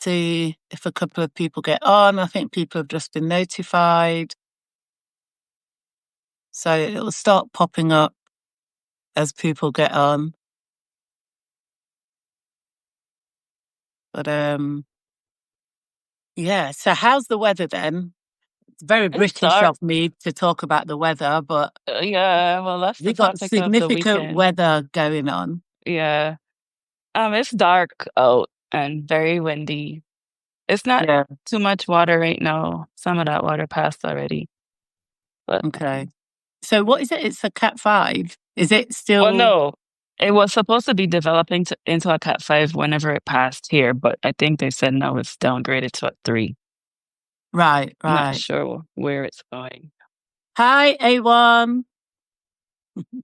see if a couple of people get on. I think people have just been notified. So it'll start popping up as people get on. But yeah. So how's the weather then? It's very It's British dark. of me to talk about the weather, but Yeah, well, that's the we got topic of the significant weekend. weather going on. Yeah. It's dark out and very windy. It's not Yeah. too much water right now. Some of that water passed already. But Okay. So what is it? It's a Cat 5. Is it well, still no. It was supposed to be developing into a Cat 5 whenever it passed here, but I think they said now it's downgraded to a 3. right? Not Right. sure where it's going. Hi, A1.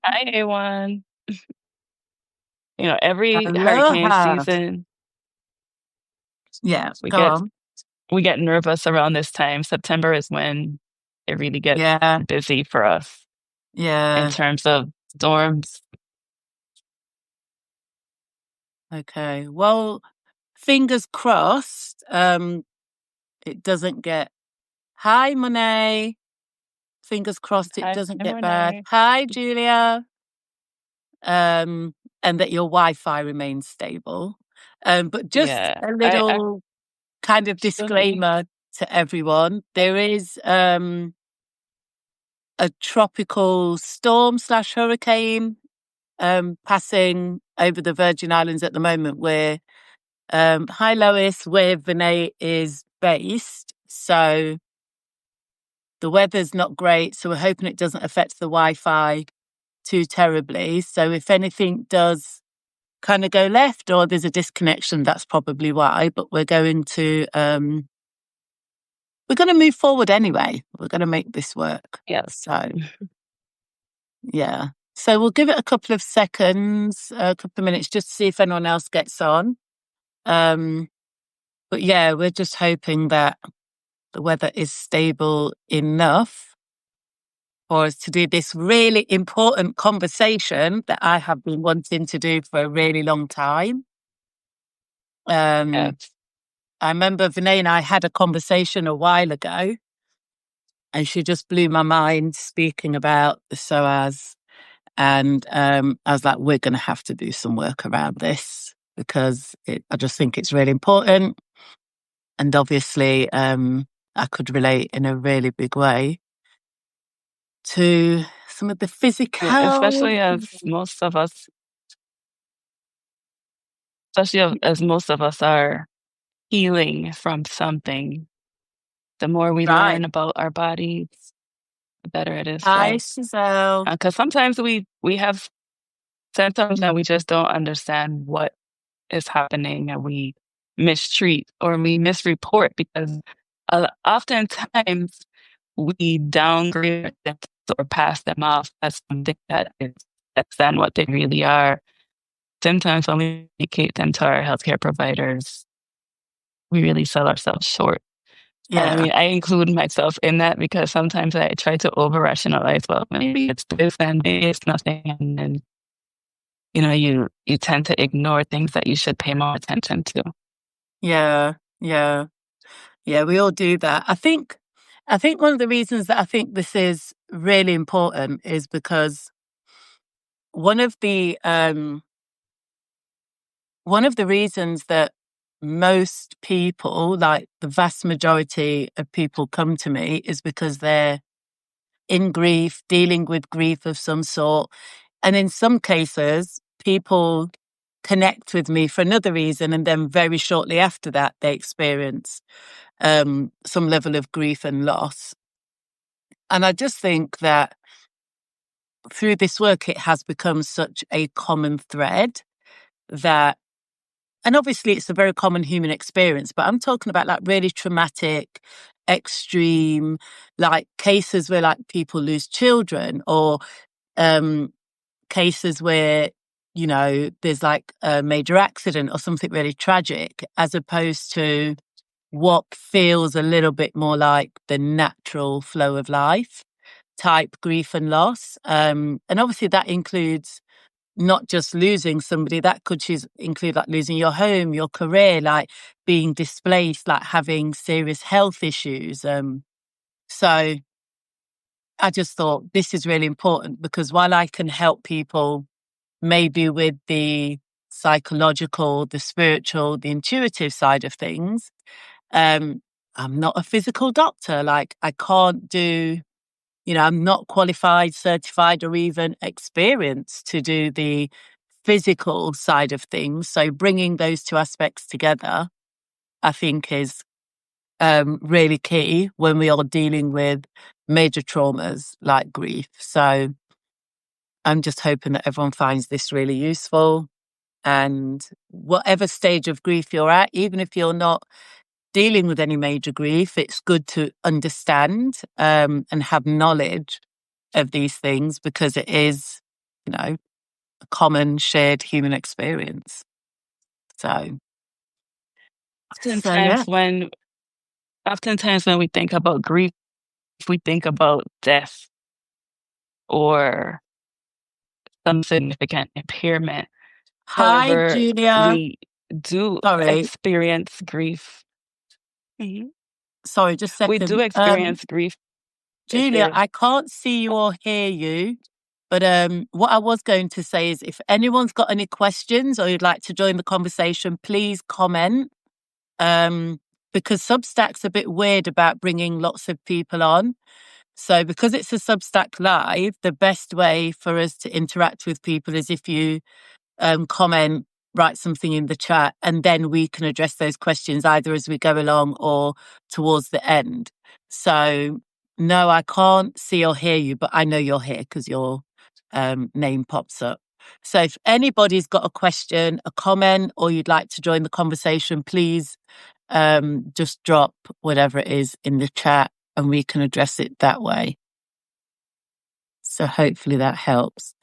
Hi, A1. Every hurricane Aloha. season, Yeah. we Go get on. we get nervous around this time. September is when it really gets Yeah. busy for us in Yeah. terms of storms. Okay. Well, fingers crossed. It doesn't get. Hi, Monet. Fingers crossed it Hi, doesn't get bad. Renee. Hi, Julia. And that your Wi-Fi remains stable. But just Yeah, a I little kind of actually, disclaimer to everyone. There is a tropical storm slash hurricane passing over the Virgin Islands at the moment where hi Lois, where Vinay is based. So the weather's not great. So we're hoping it doesn't affect the Wi-Fi too terribly. So if anything does kind of go left or there's a disconnection, that's probably why. But we're going to move forward anyway. We're going to make this work. yes. So yeah. So we'll give it a couple of seconds, a couple of minutes, just to see if anyone else gets on. Um, but yeah, we're just hoping that the weather is stable enough for us to do this really important conversation that I have been wanting to do for a really long time. Yeah. I remember Vinay and I had a conversation a while ago, and she just blew my mind speaking about the SOAS. And I was like, we're going to have to do some work around this because I just think it's really important. And obviously, I could relate in a really big way to some of the Yeah, physical. especially as most of us are healing from something. The more we Right. learn about our bodies, the better it is for Hi, us. Giselle. Because sometimes we have symptoms and we just don't understand what is happening, and we mistreat or we misreport because oftentimes we downgrade our symptoms or pass them off as something that is less than what they really are. Sometimes when we communicate them to our healthcare providers, we really sell ourselves short. And I Yeah. mean, I include myself in that because sometimes I try to over rationalize, well, maybe it's this and maybe it's nothing. And then, you tend to ignore things that you should pay more attention to. Yeah. Yeah. Yeah. We all do that. I think one of the reasons that I think this is really important is because one of the um, one of the reasons that most people, like the vast majority of people, come to me is because they're in grief, dealing with grief of some sort. And in some cases, people connect with me for another reason. And then very shortly after that, they experience some level of grief and loss. And I just think that through this work, it has become such a common thread that, and obviously it's a very common human experience, but I'm talking about like really traumatic, extreme, like cases where like people lose children or um, cases where, there's like a major accident or something really tragic, as opposed to what feels a little bit more like the natural flow of life type grief and loss. And obviously that includes not just losing somebody, that could include like losing your home, your career, like being displaced, like having serious health issues. So I just thought this is really important, because while I can help people maybe with the psychological, the spiritual, the intuitive side of things, I'm not a physical doctor. Like, I can't do, I'm not qualified, certified, or even experienced to do the physical side of things. So bringing those two aspects together, I think, is really key when we are dealing with major traumas like grief. So I'm just hoping that everyone finds this really useful. And whatever stage of grief you're at, even if you're not dealing with any major grief, it's good to understand and have knowledge of these things, because it is, a common shared human experience. So, yeah, Oftentimes when oftentimes when we think about grief, we think about death or some significant impairment. hi, However, Julia. we do Sorry, experience grief. Mhm. sorry, just a We do second. experience grief if Julia, there's I can't see you or hear you. But what I was going to say is, if anyone's got any questions or you'd like to join the conversation, please comment. Um, because Substack's a bit weird about bringing lots of people on. So because it's a Substack Live, the best way for us to interact with people is if you comment, write something in the chat, and then we can address those questions either as we go along or towards the end. So no, I can't see or hear you, but I know you're here because your name pops up. So if anybody's got a question, a comment, or you'd like to join the conversation, please just drop whatever it is in the chat and we can address it that way. So hopefully that helps.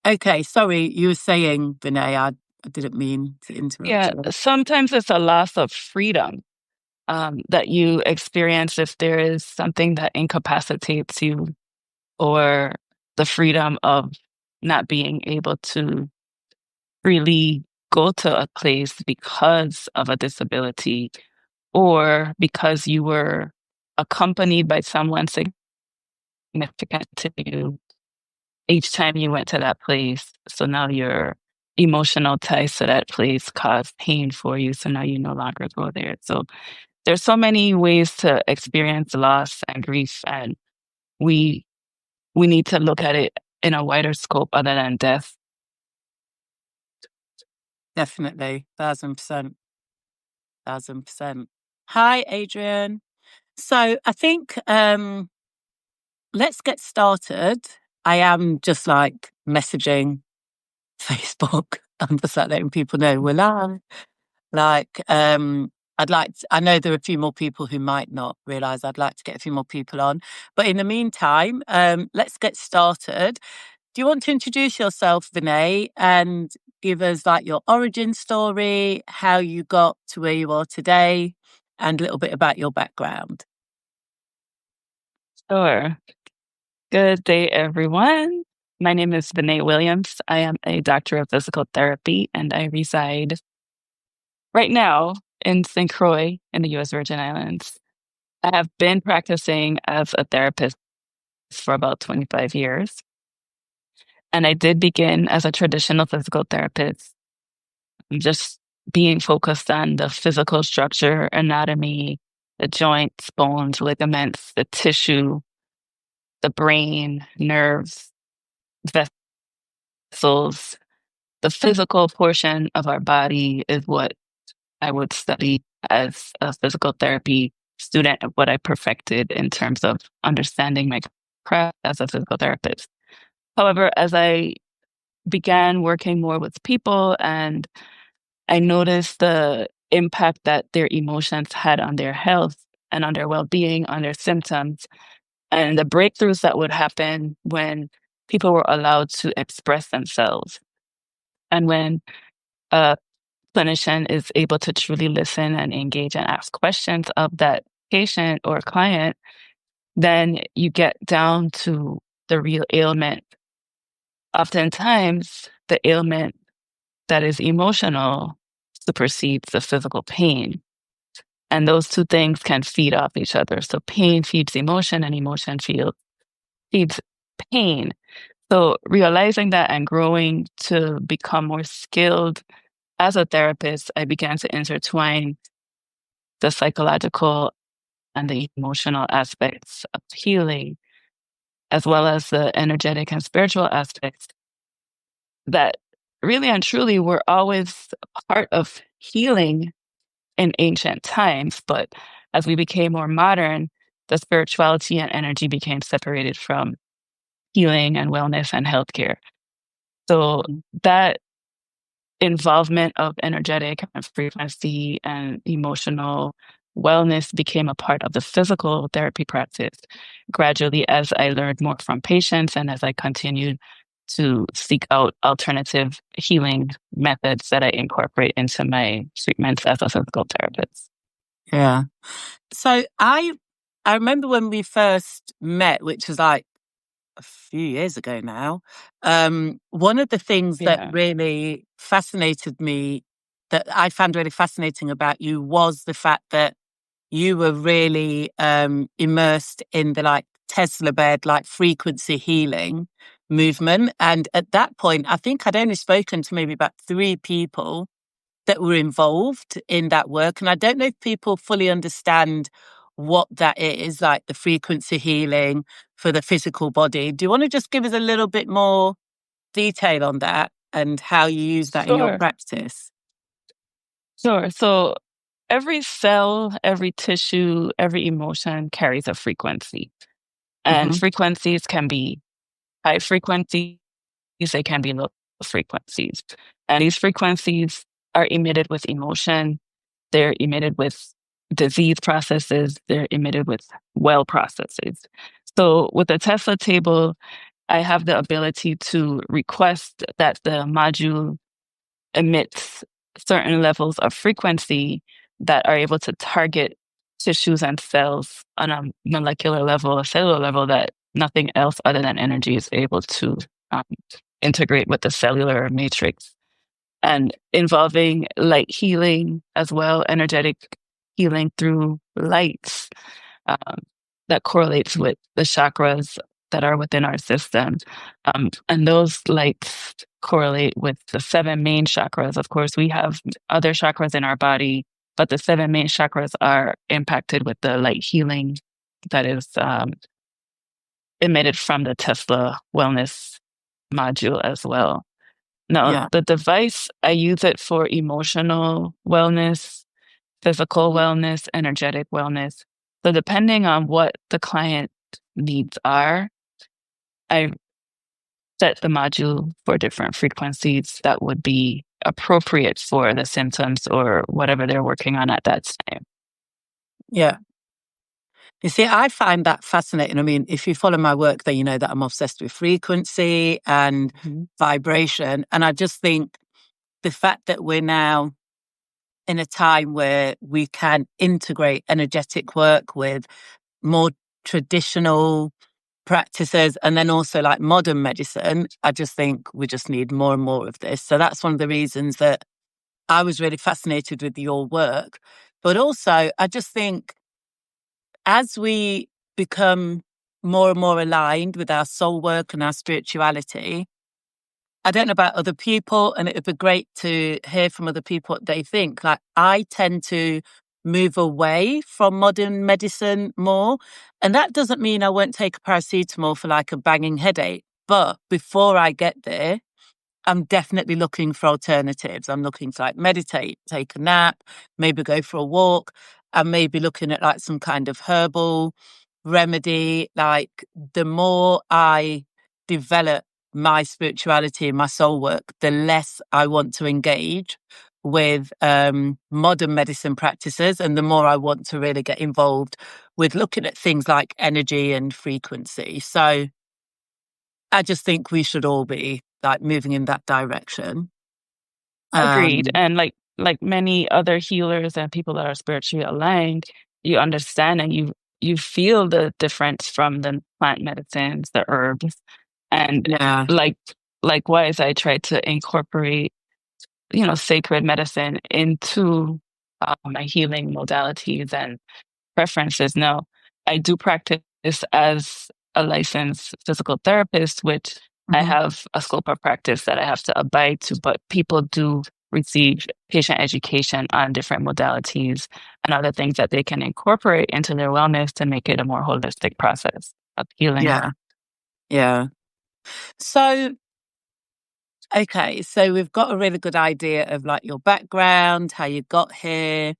Okay, sorry, you were saying, Vinay, I didn't mean to interrupt yeah, you. sometimes it's a loss of freedom that you experience if there is something that incapacitates you, or the freedom of not being able to freely go to a place because of a disability, or because you were accompanied by someone significant to you each time you went to that place. So now your emotional ties to that place cause pain for you. So now you no longer go there. So there's so many ways to experience loss and grief, and we we need to look at it in a wider scope other than death. Definitely, 1000%, 1000%. Hi, Adrian. So I think let's get started. I am just like messaging Facebook. I'm just like letting people know we're live. Like, I know there are a few more people who might not realize I'd like to get a few more people on. But in the meantime, let's get started. Do you want to introduce yourself, Vinay, and give us like your origin story, how you got to where you are today, and a little bit about your background? Sure. Good day, everyone. My name is Vinay Williams. I am a doctor of physical therapy, and I reside right now in St. Croix in the U.S. Virgin Islands. I have been practicing as a therapist for about 25 years, and I did begin as a traditional physical therapist, just being focused on the physical structure, anatomy, the joints, bones, ligaments, the tissue, the brain, nerves, vessels. The physical portion of our body is what I would study as a physical therapy student, and what I perfected in terms of understanding my craft as a physical therapist. However, as I began working more with people, and I noticed the impact that their emotions had on their health and on their well-being, on their symptoms, and the breakthroughs that would happen when people were allowed to express themselves. And when a clinician is able to truly listen and engage and ask questions of that patient or client, then you get down to the real ailment oftentimes the ailment that is emotional supersedes the physical pain. And those two things can feed off each other. So pain feeds emotion and feeds pain. So realizing that and growing to become more skilled as a therapist, I began to intertwine the psychological and the emotional aspects of healing, as well as the energetic and spiritual aspects that really and truly were always part of healing in ancient times. But as we became more modern, the spirituality and energy became separated from healing and wellness and healthcare. So that involvement of energetic and frequency and emotional wellness became a part of the physical therapy practice gradually as I learned more from patients and as I continued to seek out alternative healing methods that I incorporate into my treatments as a physical therapist. Yeah. So I remember when we first met, which was like a few years ago now. One of the things that Yeah. really fascinated me, that I found really fascinating about you, was the fact that you were really immersed in the like Tesla bed, like frequency healing movement. And at that point, I think I'd only spoken to maybe about 3 people that were involved in that work. And I don't know if people fully understand what that is, like the frequency healing for the physical body. Do you want to just give us a little bit more detail on that and how you use that in your Sure. practice? Sure. So every cell, every tissue, every emotion carries a frequency. And Hmm. frequencies can be high frequencies, they can be low frequencies. And these frequencies are emitted with emotion, they're emitted with disease processes, they're emitted with well processes. So with the Tesla table, I have the ability to request that the module emits certain levels of frequency that are able to target tissues and cells on a molecular level, a cellular level that nothing else other than energy is able to um, integrate with the cellular matrix. And involving light healing as well, energetic healing through lights um, that correlates with the chakras that are within our system. And those lights correlate with the 7 main chakras. Of course, we have other chakras in our body, but the 7 main chakras are impacted with the light healing that is emitted from the Tesla wellness module as well. Now, Yeah. the device, I use it for emotional wellness, physical wellness, energetic wellness. So depending on what the client needs are, I set the module for different frequencies that would be appropriate for the symptoms or whatever they're working on at that time. Yeah. You see, I find that fascinating. I mean, if you follow my work, then you know that I'm obsessed with frequency and Mhm. vibration. And I just think the fact that we're now in a time where we can integrate energetic work with more traditional practices and then also like modern medicine, I just think we just need more and more of this. So that's one of the reasons that I was really fascinated with your work. But also, I just think as we become more and more aligned with our soul work and our spirituality, I don't know about other people, and it would be great to hear from other people what they think. Like, I tend to move away from modern medicine more. And that doesn't mean I won't take a paracetamol for like a banging headache. But before I get there, I'm definitely looking for alternatives. I'm looking to like meditate, take a nap, maybe go for a walk. I'm maybe looking at like some kind of herbal remedy. Like the more I develop my spirituality and my soul work, the less I want to engage with modern medicine practices, and the more I want to really get involved with looking at things like energy and frequency. So I just think we should all be like moving in that direction. Agreed. Um, And like many other healers and people that are spiritually aligned, you understand and you feel the difference from the plant medicines, the herbs. And yeah, like likewise, I try to incorporate, sacred medicine into my healing modalities and preferences. Now, I do practice as a licensed physical therapist, which I Hmm. have a scope of practice that I have to abide to, but people do receive patient education on different modalities and other things that they can incorporate into their wellness to make it a more holistic process of healing. Yeah. Yeah. So, okay. So we've got a really good idea of like your background, how you got here.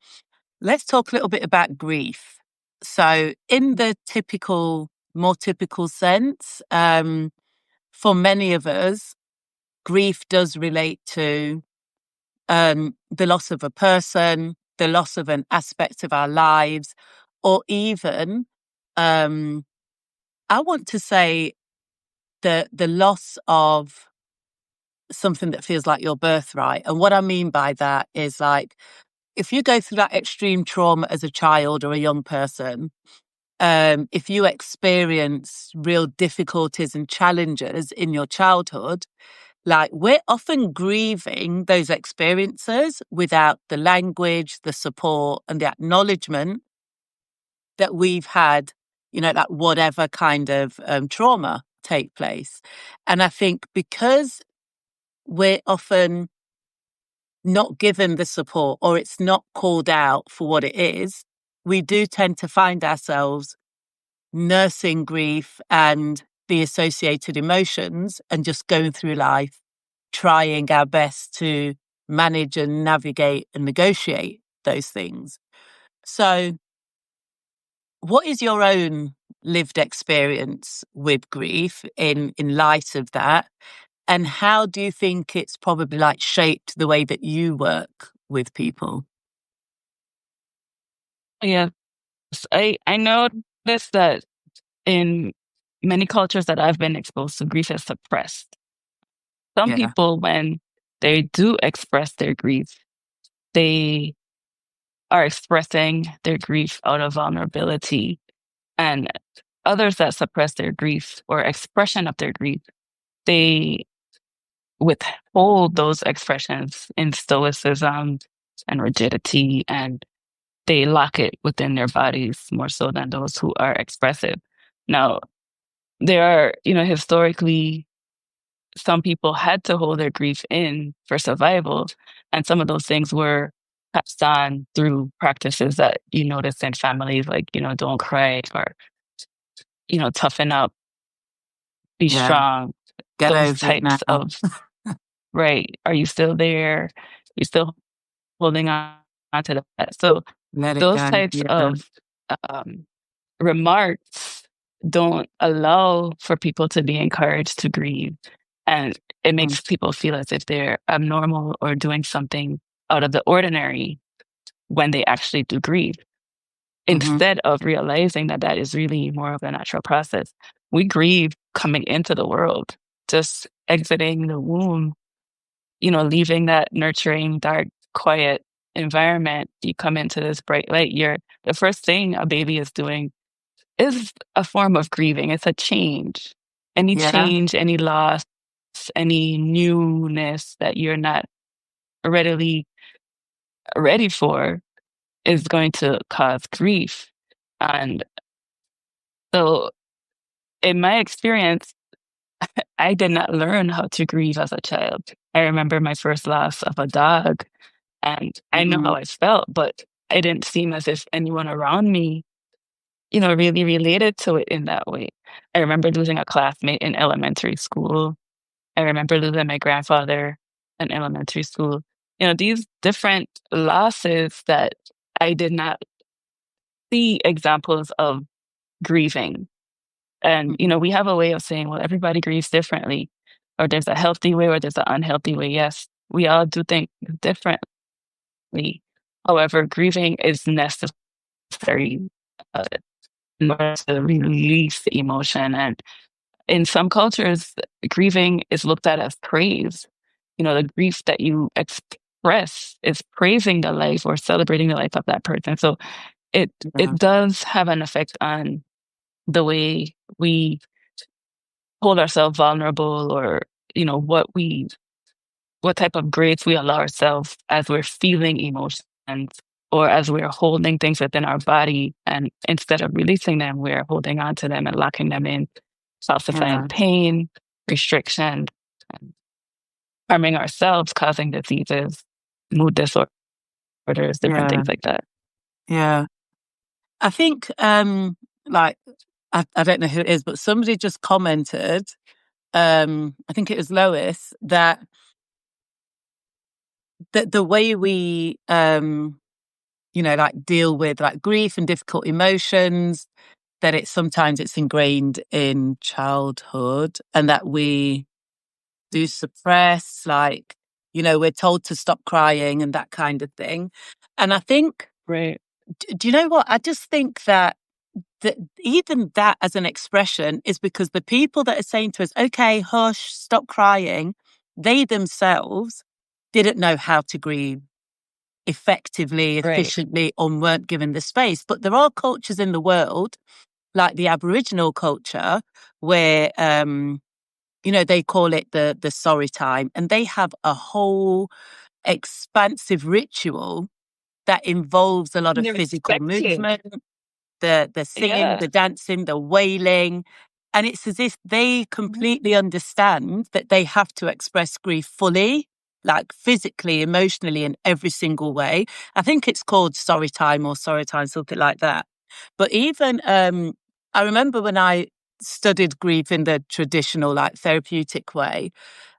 Let's talk a little bit about grief. So, in the more typical sense, for many of us, grief does relate to the loss of a person, the loss of an aspect of our lives, or even, um, I want to say, the loss of something that feels like your birthright. And what I mean by that is like, if you go through that extreme trauma as a child or a young person, if you experience real difficulties and challenges in your childhood, like we're often grieving those experiences without the language, the support, and the acknowledgement that we've had, that whatever kind of trauma take place. And I think because we're often not given the support or it's not called out for what it is, we do tend to find ourselves nursing grief and the associated emotions and just going through life trying our best to manage and navigate and negotiate those things. So, what is your own lived experience with grief in light of that? And how do you think it's probably like shaped the way that you work with people? Yes, I noticed that in many cultures that I've been exposed to, grief is suppressed. Some Yeah. people, when they do express their grief, they are expressing their grief out of vulnerability. And others that suppress their grief or expression of their grief, they withhold those expressions in stoicism and rigidity, and they lock it within their bodies more so than those who are expressive. Now, there are, historically, some people had to hold their grief in for survival. And some of those things were passed on through practices that you notice in families, like, don't cry or, toughen up, be Yeah. strong, Get those over it types now. of, right. Are you still there? You still holding on to that? So Let it those go. types Yeah. of um, remarks don't allow for people to be encouraged to grieve. And it makes people feel as if they're abnormal or doing something out of the ordinary when they actually do grieve, Mm-hmm. instead of realizing that that is really more of a natural process. We grieve coming into the world, just exiting the womb, leaving that nurturing, dark, quiet environment. You come into this bright light. The first thing a baby is doing is a form of grieving. It's a change. Any Yeah. change, any loss, any newness that you're not readily ready for is going to cause grief. And so, in my experience, I did not learn how to grieve as a child. I remember my first loss of a dog, and I know Mm-hmm. how I felt, but it didn't seem as if anyone around me, really related to it in that way. I remember losing a classmate in elementary school. I remember losing my grandfather in elementary school. These different losses that I did not see examples of grieving. And, Mm-hmm. we have a way of saying, well, everybody grieves differently, or there's a healthy way or there's an unhealthy way. Yes, we all do things differently. However, grieving is necessary uh, in order to release the emotion. And in some cultures, grieving is looked at as praise. The grief that you express is praising the life or celebrating the life of that person. So it Yeah. does have an effect on the way we hold ourselves vulnerable or what type of grace we allow ourselves as we're feeling emotions or as we're holding things within our body. And instead of releasing them, we're holding on to them and locking them in, falsifying Yeah. pain, restriction, and harming ourselves, causing diseases, mood disorders, different Yeah. things like that. Yeah. I think, like, I don't know who it is, but somebody just commented, I think it was Lois, that the way we, like deal with like grief and difficult emotions, that sometimes it's ingrained in childhood and that we do suppress, like, we're told to stop crying and that kind of thing. And I think, Right. do you know what? I just think that even that as an expression is because the people that are saying to us, okay, hush, stop crying, they themselves didn't know how to grieve effectively, Right. efficiently, or weren't given the space. But there are cultures in the world, like the Aboriginal culture, where they call it the sorry time, and they have a whole expansive ritual that involves a lot of And they physical respect you. movement, the singing, Yeah. the dancing, the wailing. And it's as if they completely understand that they have to express grief fully, like physically, emotionally, in every single way. I think it's called sorry time or sorry time, something like that. But even I remember when I studied grief in the traditional, like therapeutic way,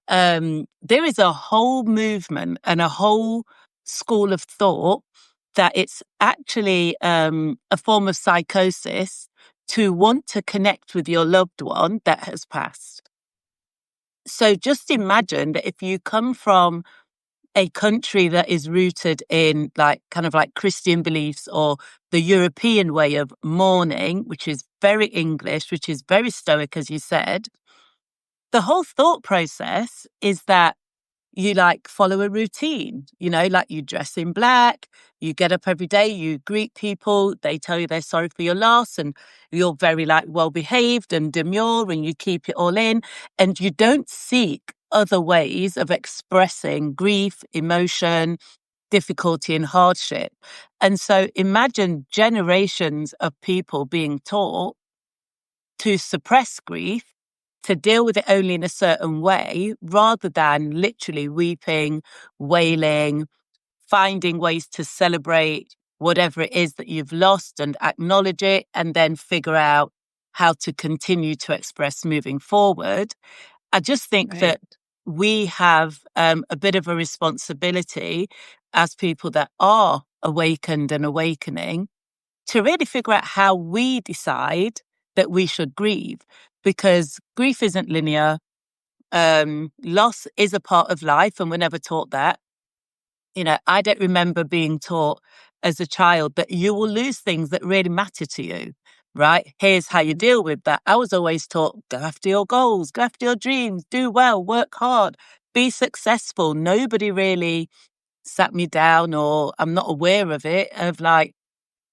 there is a whole movement and a whole school of thought that it's actually a form of psychosis to want to connect with your loved one that has passed. So just imagine that if you come from a country that is rooted in like kind of like Christian beliefs or the European way of mourning, which is very English, which is very stoic, as you said, the whole thought process is that you like follow a routine, like you dress in black, you get up every day, you greet people, they tell you they're sorry for your loss, and you're very like well behaved and demure and you keep it all in, and you don't seek other ways of expressing grief, emotion, difficulty, and hardship. And so imagine generations of people being taught to suppress grief, to deal with it only in a certain way, rather than literally weeping, wailing, finding ways to celebrate whatever it is that you've lost and acknowledge it, and then figure out how to continue to express moving forward. I just think Right. that we have a bit of a responsibility as people that are awakened and awakening to really figure out how we decide that we should grieve, because grief isn't linear. Loss is a part of life, and we're never taught that. I don't remember being taught as a child that you will lose things that really matter to you, right? Here's how you deal with that. I was always taught, go after your goals, go after your dreams, do well, work hard, be successful. Nobody really sat me down, or I'm not aware of it, of like,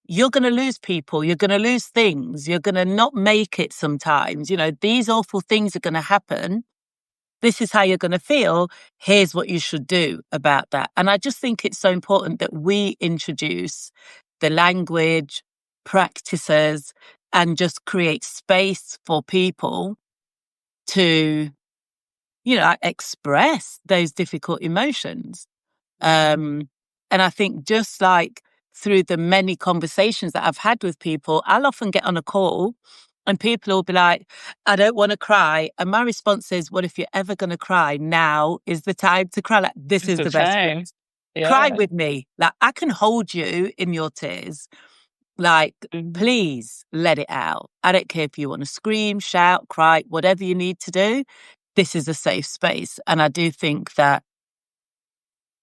you're going to lose people, you're going to lose things, you're going to not make it sometimes. These awful things are going to happen. This is how you're going to feel. Here's what you should do about that. And I just think it's so important that we introduce the language, practices, and just create space for people to, express those difficult emotions. Um, and I think just like through the many conversations that I've had with people, I'll often get on a call and people will be like, I don't want to cry. And my response is, well, if you're ever going to cry, now is the time to cry. Like, this It's is the the best time. place. Cry Yeah. with me. Like, I can hold you in your tears. Like, Mhm. please let it out. I don't care if you want to scream, shout, cry, whatever you need to do. This is a safe space. And I do think that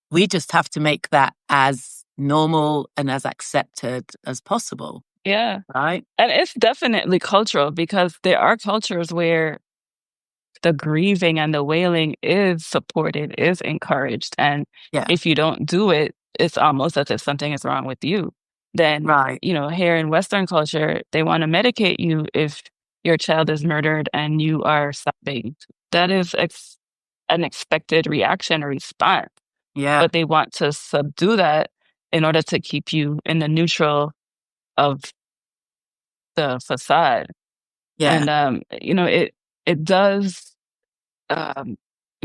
we just have to make that as normal and as accepted as possible, Yeah. right? And it's definitely cultural because there are cultures where the grieving and the wailing is supported, is encouraged. And Yeah, if you don't do it, it's almost as if something is wrong with you. Then, right. here in Western culture, they want to medicate you if your child is murdered and you are sobbing. That is an expected reaction or response, Yeah. but they want to subdue that in order to keep you in the neutral of the facade. Yeah. And it does um,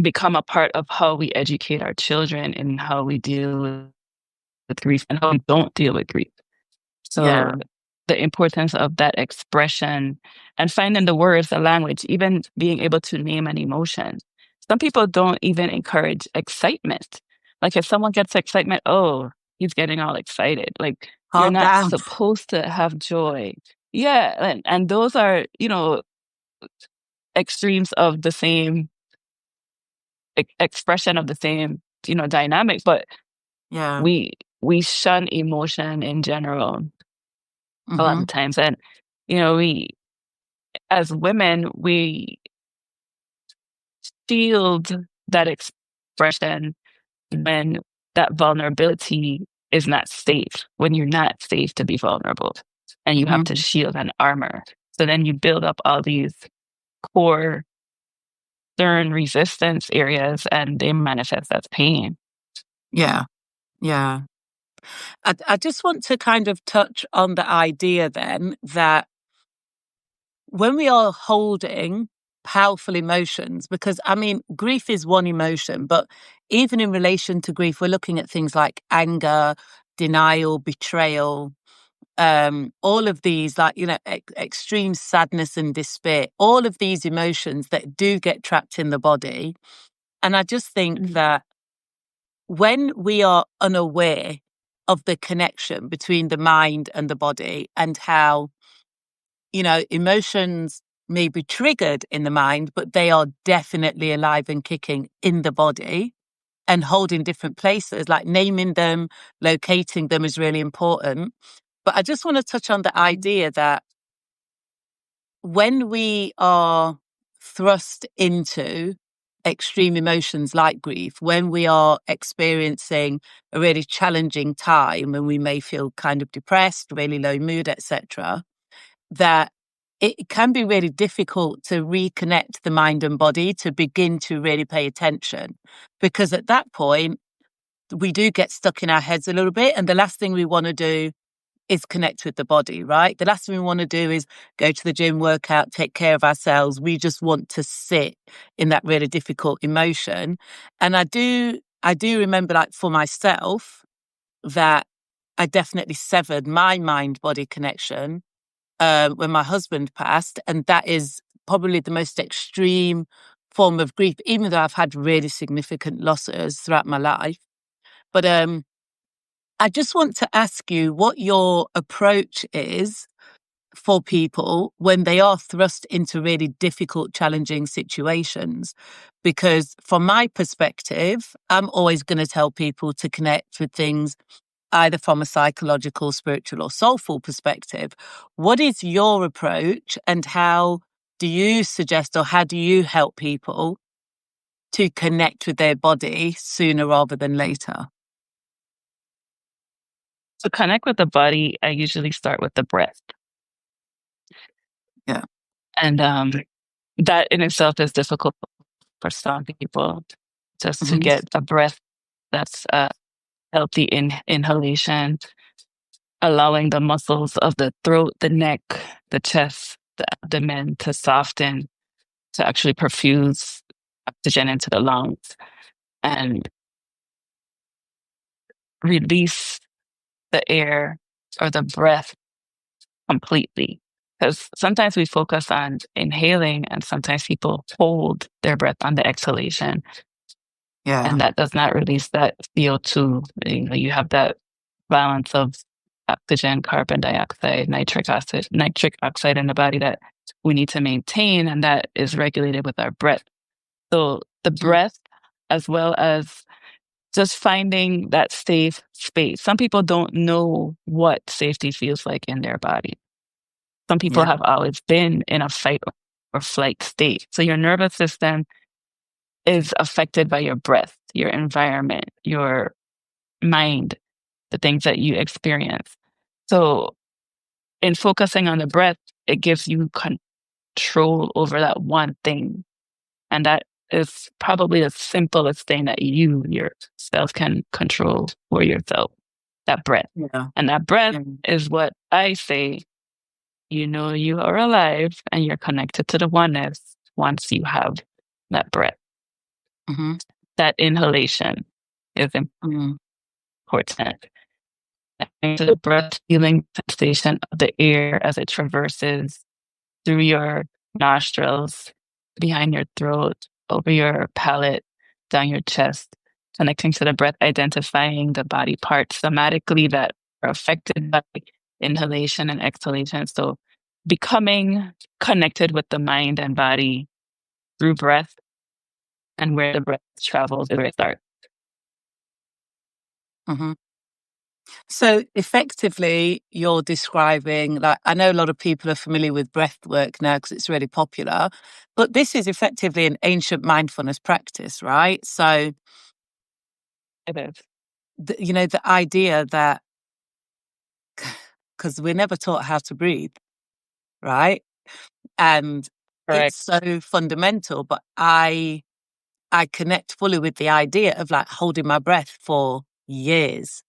become a part of how we educate our children and how we deal with grief and how we don't deal with grief. So Yeah. the importance of that expression and finding the words, the language, even being able to name an emotion. Some people don't even encourage excitement. Like if someone gets excitement, oh, he's getting all excited. Like you're Calm not down. supposed to have joy. Yeah, and those are, extremes of the same expression of the same, dynamic, but Yeah. we we shun emotion in general a lot of the Hmm. times. And we as women, we shield that expression when that vulnerability is not safe, when you're not safe to be vulnerable, and you have to Hmm. shield and armor. So then you build up all these core stern resistance areas and they manifest as pain. Yeah. Yeah. I just want to kind of touch on the idea then that when we are holding powerful emotions, because I mean, grief is one emotion, but even in relation to grief, we're looking at things like anger, denial, betrayal, all of these, like, extreme sadness and despair, all of these emotions that do get trapped in the body. And I just think Mhm. that when we are unaware of the connection between the mind and the body and how, emotions may be triggered in the mind, but they are definitely alive and kicking in the body and holding different places, like naming them, locating them is really important. But I just want to touch on the idea that when we are thrust into extreme emotions like grief, when we are experiencing a really challenging time and we may feel kind of depressed, really low mood, etc., that it can be really difficult to reconnect the mind and body to begin to really pay attention. Because at that point, we do get stuck in our heads a little bit. And the last thing we want to do is connect with the body, right? The last thing we want to do is go to the gym, work out, take care of ourselves. We just want to sit in that really difficult emotion. And I do remember, like, for myself, that I definitely severed my mind body connection when my husband passed. And that is probably the most extreme form of grief, even though I've had really significant losses throughout my life. But I just want to ask you what your approach is for people when they are thrust into really difficult, challenging situations. Because from my perspective, I'm always going to tell people to connect with things either from a psychological, spiritual, or soulful perspective. What is your approach, and how do you suggest, or how do you help people to connect with their body sooner rather than later? To connect with the body, I usually start with the breath. Yeah. And that in itself is difficult for some people, just to Hmm. get a breath that's healthy inhalation, allowing the muscles of the throat, the neck, the chest, the abdomen to soften, to actually perfuse oxygen into the lungs and release the air or the breath completely. Because sometimes we focus on inhaling and sometimes people hold their breath on the exhalation Yeah. and that does not release that CO2. You have that balance of oxygen, carbon dioxide, nitric oxide in the body that we need to maintain, and that is regulated with our breath. So the Mm. breath, as well as just finding that safe space. Some people don't know what safety feels like in their body. Some people Yeah. have always been in a fight or flight state. So your nervous system is affected by your breath, your environment, your mind, the things that you experience. So, in focusing on the breath, it gives you control over that one thing. And that is probably the simplest thing that you yourself can control for yourself. That breath. Yeah. And that breath Yeah. is what I say, you know, you are alive and you're connected to the oneness once you have that breath. Hmm. That inhalation is Mm. important. And to the breath, feeling sensation of the air as it traverses through your nostrils, behind your throat, over your palate, down your chest, connecting to the breath, identifying the body parts somatically that are affected by inhalation and exhalation. So becoming connected with the mind and body through breath and where the breath travels is where it starts. Hmm. So effectively, you're describing, like, I know a lot of people are familiar with breath work now because it's really popular, but this is effectively an ancient mindfulness practice, right? So, It is. the idea that, because we're never taught how to breathe, right? And it's Correct. so fundamental, but I connect fully with the idea of like holding my breath for years.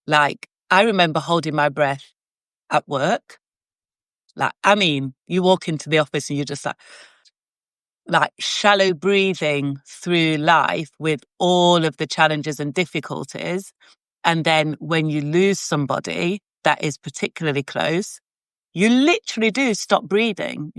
Like, I remember holding my breath at work. Like, I mean, you walk into the office and you're just like shallow breathing through life with all of the challenges and difficulties. And then when you lose somebody that is particularly close, you literally do stop breathing.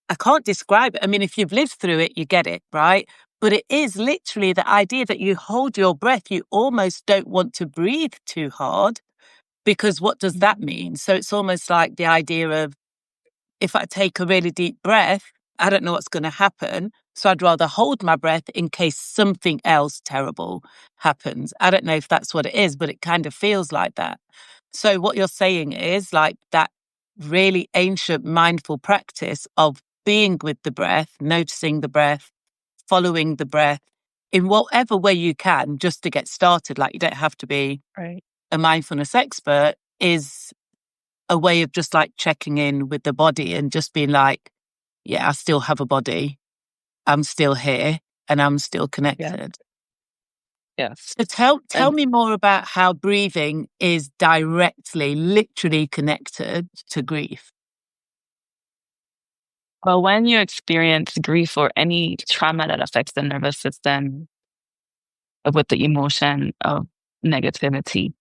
I can't describe it. I mean, if you've lived through it, you get it, right? But it is literally the idea that you hold your breath. You almost don't want to breathe too hard because what does that mean? So it's almost like the idea of, if I take a really deep breath, I don't know what's going to happen. So I'd rather hold my breath in case something else terrible happens. I don't know if that's what it is, but it kind of feels like that. So what you're saying is like that really ancient mindful practice of being with the breath, noticing the breath, following the breath in whatever way you can just to get started. Like, you don't have to be Right. a mindfulness expert, is a way of just like checking in with the body and just being like, yeah, I still have a body. I'm still here and I'm still Yeah. connected. Yes. So tell And me more about how breathing is directly, literally connected to grief. well, when you experience grief or any trauma that affects the nervous system with the emotion of negativity,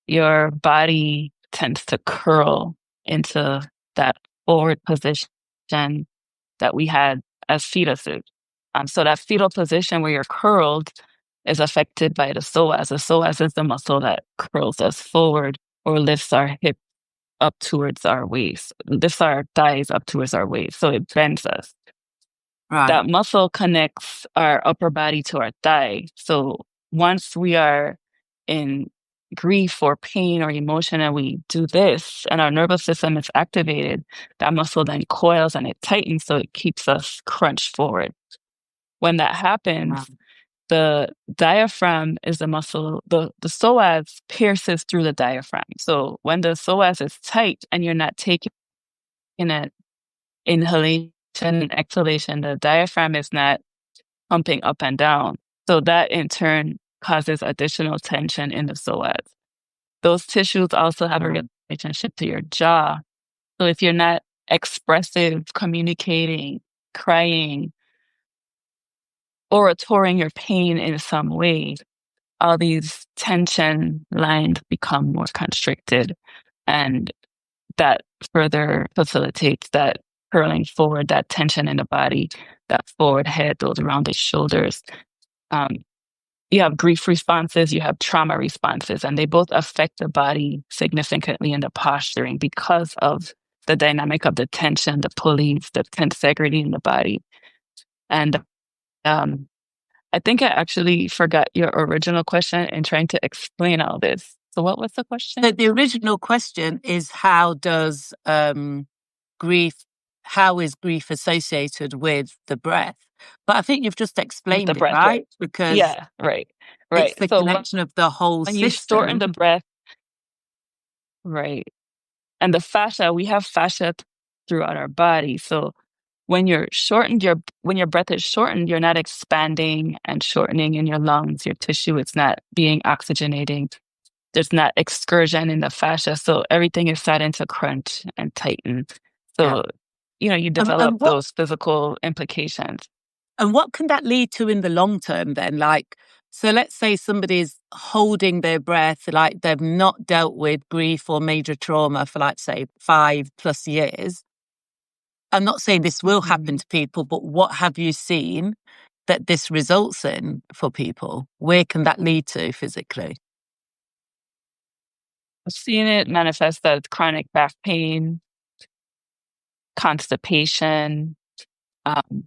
your body tends to curl into that forward position that we had as fetuses. So that fetal position where you're curled is affected by the psoas. The psoas is the muscle that curls us forward or lifts our hip up towards our waist, lifts our thighs up towards our waist. So it bends us. Right. That muscle connects our upper body to our thigh. So once we are in grief or pain or emotion and we do this and our nervous system is activated, that muscle then coils and it tightens so it keeps us crunched forward. When that Right. happens, the diaphragm is the muscle, the psoas pierces through the diaphragm. So when the psoas is tight and you're not taking an inhalation and exhalation, the diaphragm is not pumping up and down. So that in turn causes additional tension in the psoas. Those tissues also have a Right. relationship to your jaw. So if you're not expressive, communicating, crying, oratoring your pain in some way, all these tension lines become more constricted. And that further facilitates that curling forward, that tension in the body, that forward head, those rounded shoulders. Um, you have grief responses, you have trauma responses, and they both affect the body significantly in the posturing because of the dynamic of the tension, the pulleys, the tensegrity in the body. And um, I think I actually forgot your original question in trying to explain all this. So, what was the So question? the original question is, how does grief, how is grief associated with the breath? But I think you've just With the explained it, breath, right? right? Because Yeah, right, right. it's the So, connection of the whole when you shorten the system. breath, right, and the fascia, we have fascia throughout our body. So, when your breath is shortened, you're not expanding and shortening in your lungs, your tissue, it's not being oxygenating. There's not excursion in the fascia. So everything is starting to crunch and tighten. Yeah. So, you And, develop and what those physical implications. and what can that lead to in the long term then? Like, so let's say somebody's holding their breath, like they've not dealt with grief or major trauma for, like, say, 5+ years. I'm not saying this will happen Mhm. to people, but what have you seen that this results in for people? Where can that lead to physically? I've seen it manifest as chronic back pain, constipation, um,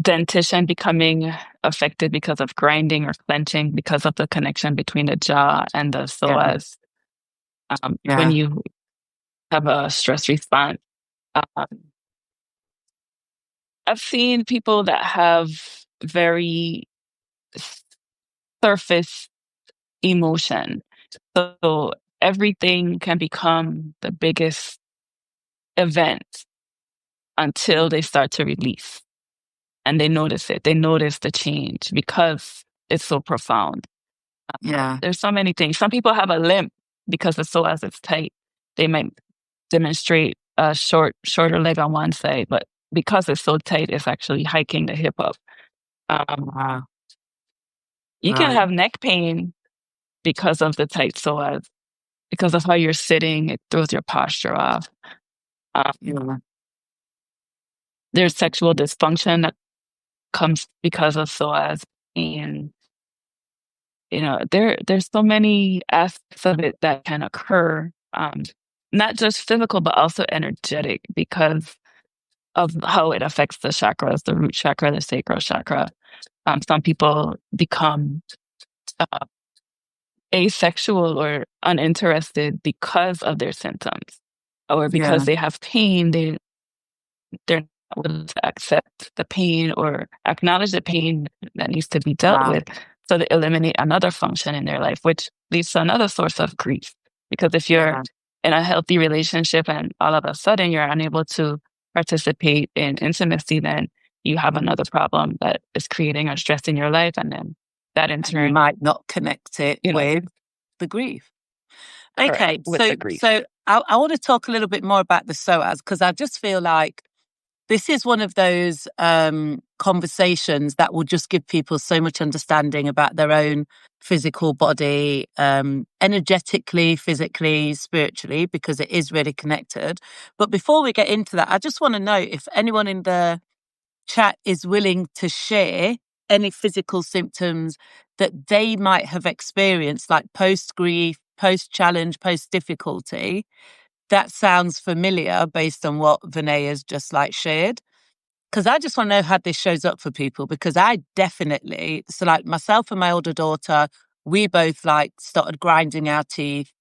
dentition becoming affected because of grinding or clenching because of the connection between the jaw and the Yeah, psoas. When yeah, you have a stress response, um, I've seen people that have very surface emotion. So everything can become the biggest event until they start to release and they notice it. They notice the change because it's so profound. yeah, There's so many things. Some people have a limp because the psoas is tight. They might demonstrate a shorter leg on one side, but because it's so tight, it's actually hiking the hip up. Um, wow, you can right, have neck pain because of the tight psoas, because of how you're sitting. It throws your posture off. Um, yeah, there's sexual dysfunction that comes because of psoas, and there's so many aspects of it that can occur, not just physical but also energetic because of how it affects the chakras, the root chakra, the sacral chakra. Some people become uh, asexual or uninterested because of their symptoms, or because yeah, they have pain, they're not willing to accept the pain or acknowledge the pain that needs to be dealt wow, with. So they eliminate another function in their life, which leads to another source of grief. Because if you're yeah. in a healthy relationship and all of a sudden you're unable to participate in intimacy, then you have another problem that is creating a stress in your life. And then that in And you turn, might not connect it you know, with the grief. correct, Okay, with so the grief. so I want to talk a little bit more about the psoas because I just feel like this is one of those conversations that will just give people so much understanding about their own physical body, energetically, physically, spiritually, because it is really connected. But before we get into that, I just want to know if anyone in the chat is willing to share any physical symptoms that they might have experienced, like post grief, post challenge, post difficulty. That sounds familiar based on what Vinay has just like shared. Because I just want to know how this shows up for people. Because I definitely, so like myself and my older daughter, we both like started grinding our teeth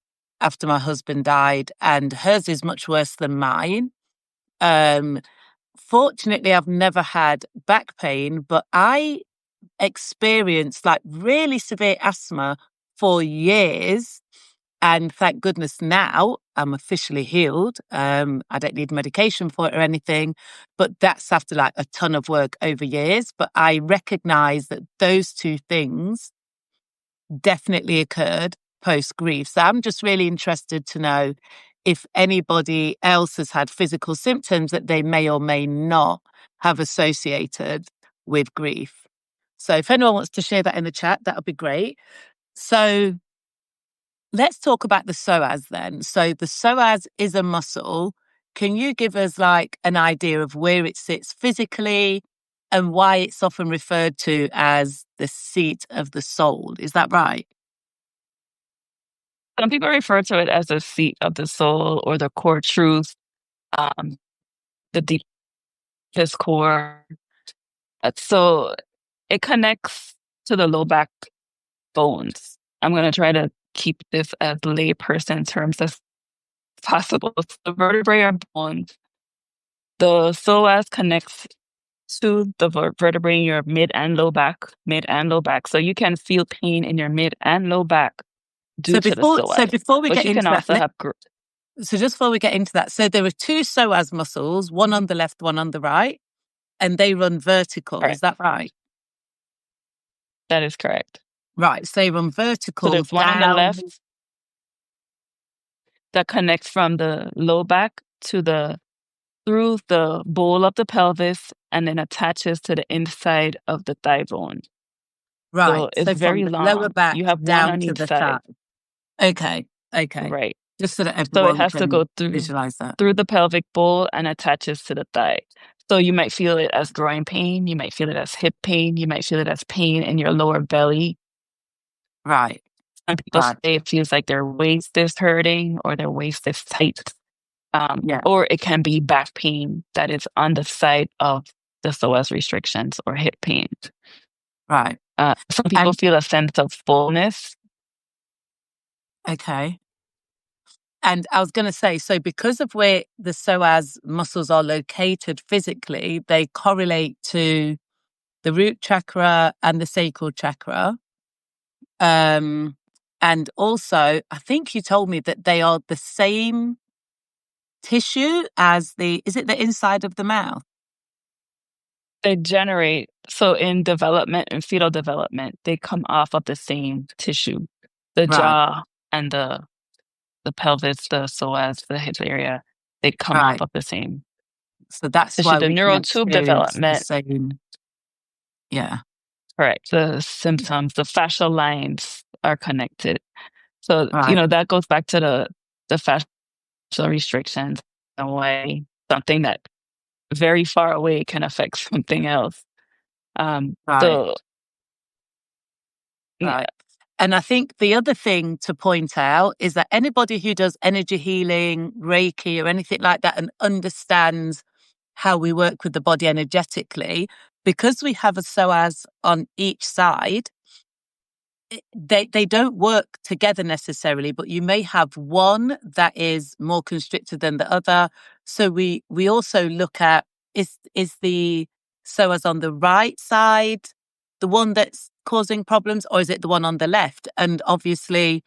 after my husband died, and hers is much worse than mine. Um, Fortunately, I've never had back pain, but I experienced like really severe asthma for years. And thank goodness now I'm officially healed. I don't need medication for it or anything, but that's after like a ton of work over years. But I recognize that those two things definitely occurred post grief. So I'm just really interested to know if anybody else has had physical symptoms that they may or may not have associated with grief. So if anyone wants to share that in the chat, that would be great. So let's talk about the psoas then. So the psoas is a muscle. Can you give us like an idea of where it sits physically and why it's often referred to as the seat of the soul? Is that right? Some people refer to it as the seat of the soul or the core truth, um, the deepest core. So it connects to the low back bones. I'm going to try to keep this as layperson terms as possible. So the vertebrae are bones. The psoas connects to the vertebrae in your mid and low back. So you can feel pain in your mid and low back due So to the before psoas, we but get you can into that, also have growth. So just before we get into that, so there are two psoas muscles, one on the left, one on the right, and they run vertical. Is Correct. that right? That is correct. Right. So they run So vertical there's one on the down. left that connects from the low back to the through the bowl of the pelvis and then attaches to the inside of the thigh bone. Right. So it's So from very the lower long. back You have one down on to each the side. thigh. Okay. Okay. Right. Just so that So it everyone has to go can visualize that. through the pelvic bowl and attaches to the thigh. So you might feel it as groin pain, you might feel it as hip pain, you might feel it as pain in your lower belly. Right. Some people say Right. it feels like their waist is hurting or their waist is tight. Yeah. Or it can be back pain that is on the side of the psoas restrictions or hip pain. Right. Some people And feel a sense of fullness. okay. And I was going to say, so because of where the psoas muscles are located physically, they correlate to the root chakra and the sacral chakra. Um, and also, I think you told me that they are the same tissue as is it the inside of the mouth? They generate, so in development and fetal development, they come off of the same tissue. The Right, jaw and the pelvis, the psoas, the hip area, they come off right. of the same So that's tissue. why The we can neural tube experience the development, same. Yeah, correct. The symptoms, the fascial lines are connected. So, right, that goes back to the fascial restrictions and why something that very far away can affect something else. right, So yeah, right. And I think the other thing to point out is that anybody who does energy healing, Reiki, or anything like that and understands how we work with the body energetically, because we have a psoas on each side, they don't work together necessarily, but you may have one that is more constricted than the other. So we also look at is the psoas on the right side the one that's causing problems, or is it the one on the left? And obviously,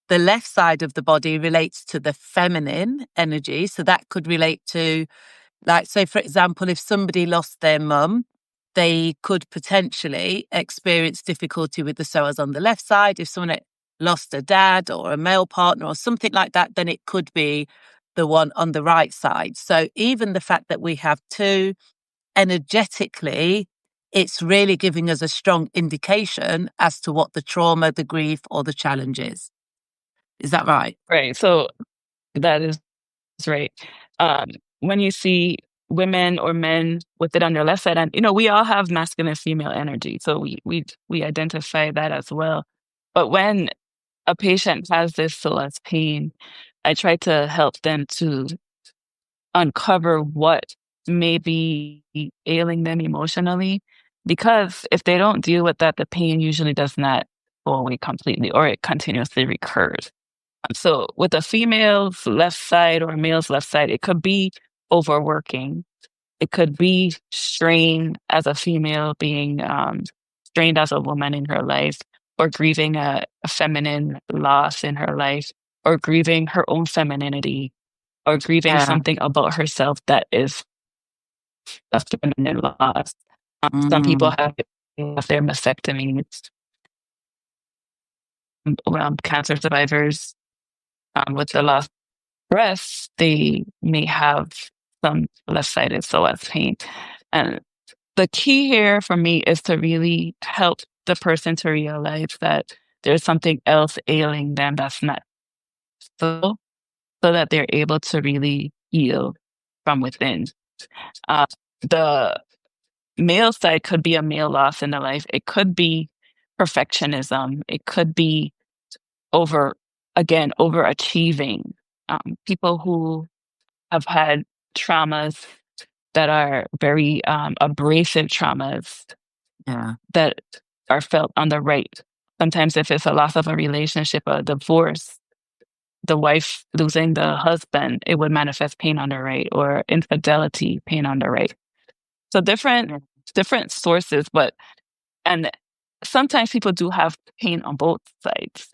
the left side of the body relates to the feminine energy, so that could relate to, like, so for example, if somebody lost their mum, they could potentially experience difficulty with the psoas on the left side. If someone lost a dad or a male partner or something like that, then it could be the one on the right side. So even the fact that we have two, energetically, it's really giving us a strong indication as to what the trauma, the grief, or the challenge is. Is that right? right. So that is right. Um, when you see women or men with it on their left side, and we all have masculine and female energy, so we identify that as well. But when a patient has this psoas pain, I try to help them to uncover what may be ailing them emotionally, because if they don't deal with that, the pain usually does not go away completely, or it continuously recurs. So with a female's left side or a male's left side, it could be overworking. It could be strain as a female being strained as a woman in her life, or grieving a feminine loss in her life, or grieving her own femininity, or grieving Yeah. something about herself that is a feminine loss. Some people Mm, have their mastectomies, cancer survivors with the loss breasts, they may have some left-sided psoas pain. And the key here for me is to really help the person to realize that there's something else ailing them that's not so, so that they're able to really heal from within. Uh, the male side could be a male loss in the life. It could be perfectionism. It could be over, again, overachieving. People who have had traumas that are very abrasive traumas yeah. that are felt on the right. Sometimes, if it's a loss of a relationship, a divorce, the wife losing the husband, it would manifest pain on the right, or infidelity, pain on the right. So Yeah. different sources, but and sometimes people do have pain on both sides.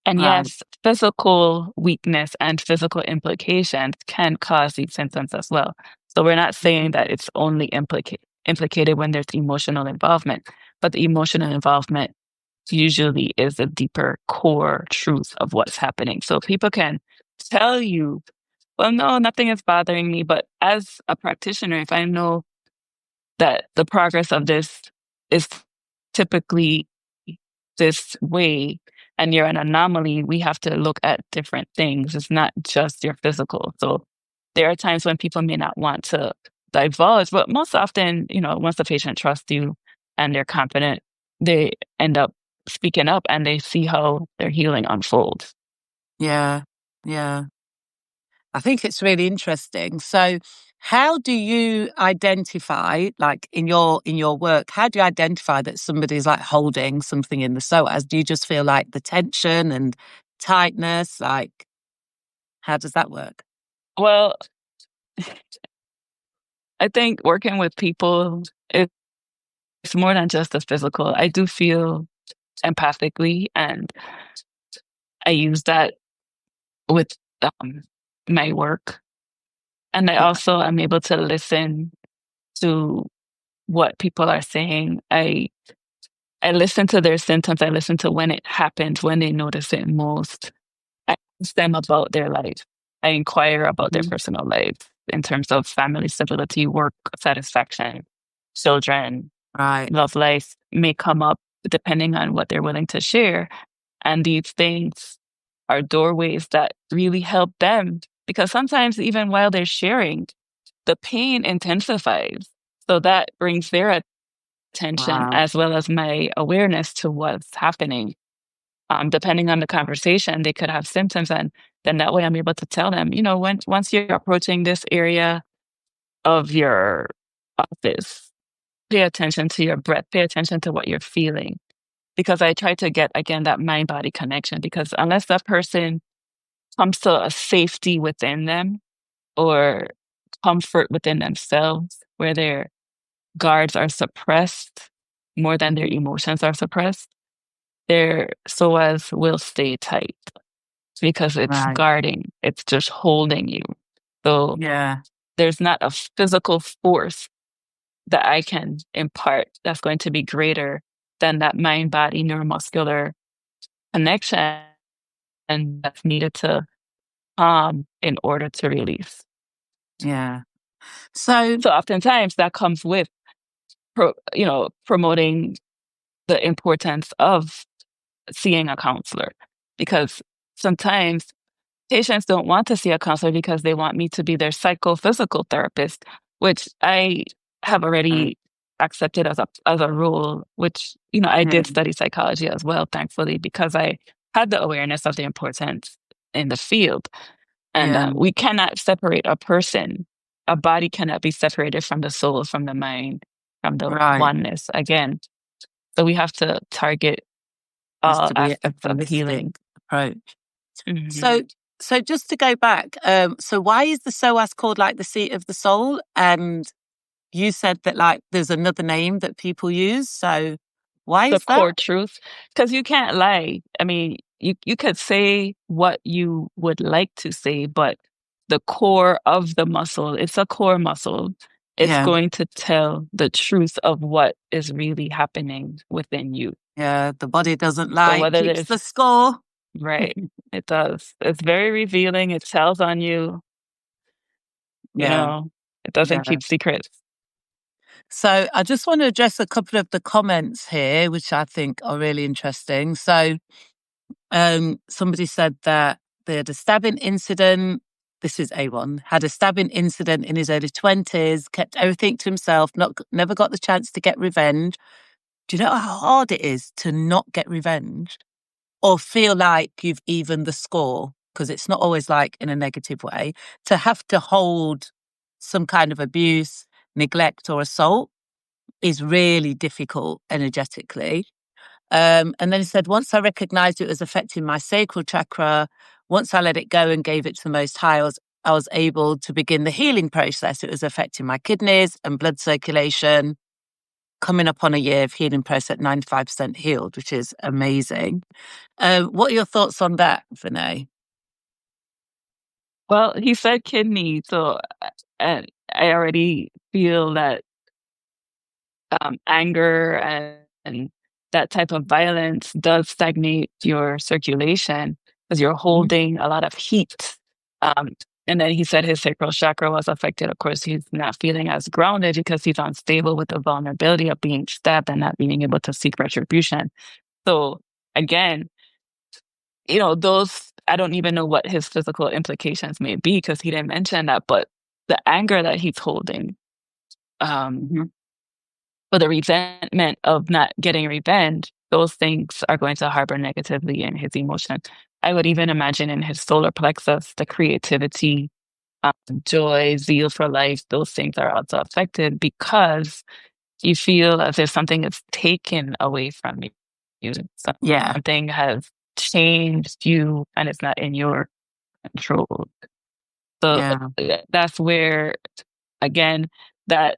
And Right. yes, physical weakness and physical implications can cause these symptoms as well. So we're not saying that it's only implicated when there's emotional involvement, but the emotional involvement usually is a deeper core truth of what's happening. So people can tell you, well, no, nothing is bothering me. But as a practitioner, if I know that the progress of this is typically this way and you're an anomaly, we have to look at different things. It's not just your physical. So there are times when people may not want to divulge, but most often, once the patient trusts you and they're confident, they end up speaking up and they see how their healing unfolds. Yeah. Yeah. I think it's really interesting. So, how do you identify, like in your work, how do you identify that somebody's like holding something in the psoas? Do you just feel like the tension and tightness? Like, how does that work? Well, I think working with people, it's more than just the physical. I do feel empathically, and I use that with um, my work. And I Right. also am able to listen to what people are saying. I listen to their symptoms. I listen to when it happens, when they notice it most. I ask them about their life. I inquire about their Mhm. personal life in terms of family stability, work satisfaction, children, Right. love life may come up depending on what they're willing to share. And these things are doorways that really help them because sometimes, even while they're sharing, the pain intensifies. So that brings their attention Wow. as well as my awareness to what's happening. Depending on the conversation, they could have symptoms, and then that way I'm able to tell them, when once you're approaching this area of your office, pay attention to your breath, pay attention to what you're feeling. Because I try to get again that mind body connection. Because unless that person comes to a safety within them or comfort within themselves, where their guards are suppressed more than their Mhm. emotions are suppressed, their psoas will stay tight because it's Right. guarding, it's just holding you. So Yeah. there's not a physical force that I can impart that's going to be greater than that mind body neuromuscular connection and that's needed to calm in order to release. Yeah. So, So oftentimes that comes with promoting the importance of seeing a counselor because sometimes patients don't want to see a counselor because they want me to be their psychophysical therapist, which I have right. already accepted as a role, which, I Yeah. did study psychology as well, thankfully, because I had the awareness of the importance in the field. And Yeah. we cannot separate a person. A body cannot be separated from the soul, from the mind, from the Right. oneness again. So we have to target Has all to be a aspects of holistic healing. approach. Hmm. So, so just to go back, so why is the psoas called like the seat of the soul? And you said that like there's another name that people use. So why The is that? core truth, because you can't lie. I mean, you could say what you would like to say, but the core of the muscle, it's a core muscle. It's Yeah. going to tell the truth of what is really happening within you. Yeah. The body doesn't So lie. It whether keeps there's the score. right, it does. It's very revealing. It tells on you, you Yeah. know, it doesn't Yeah. keep secrets. So I just want to address a couple of the comments here, which I think are really interesting. So somebody said that they had a stabbing incident. This is A1, had a stabbing incident in his early 20s, kept everything to himself, never got the chance to get revenge. Do you know how hard it is to not get revenge or feel like you've evened the score? Because it's not always like in a negative way, to have to hold some kind of abuse, neglect, or assault is really difficult energetically. And then he said, once I recognized it was affecting my sacral chakra, once I let it go and gave it to the Most High, I was able to begin the healing process. It was affecting my kidneys and blood circulation. coming up on a year of healing process, 95% healed, which is amazing. What are your thoughts on that, Vinay? Well, he said kidney, so I already feel that anger and that type of violence does stagnate your circulation because you're Mhm. holding a lot of heat. Um, and then he said his sacral chakra was affected. Of course, he's not feeling as grounded because he's unstable with the vulnerability of being stabbed and not being able to seek retribution. So again, those, I don't even know what his physical implications may be because he didn't mention that, but the anger that he's holding, um, Mhm. for the resentment of not getting revenge, those things are going to harbor negatively in his emotion. I would even imagine in his solar plexus, the creativity, joy, zeal for life, those things are also affected because you feel as if something is taken away from you. Yeah, Something has changed you and it's not in your control. So yeah, that's where, again, that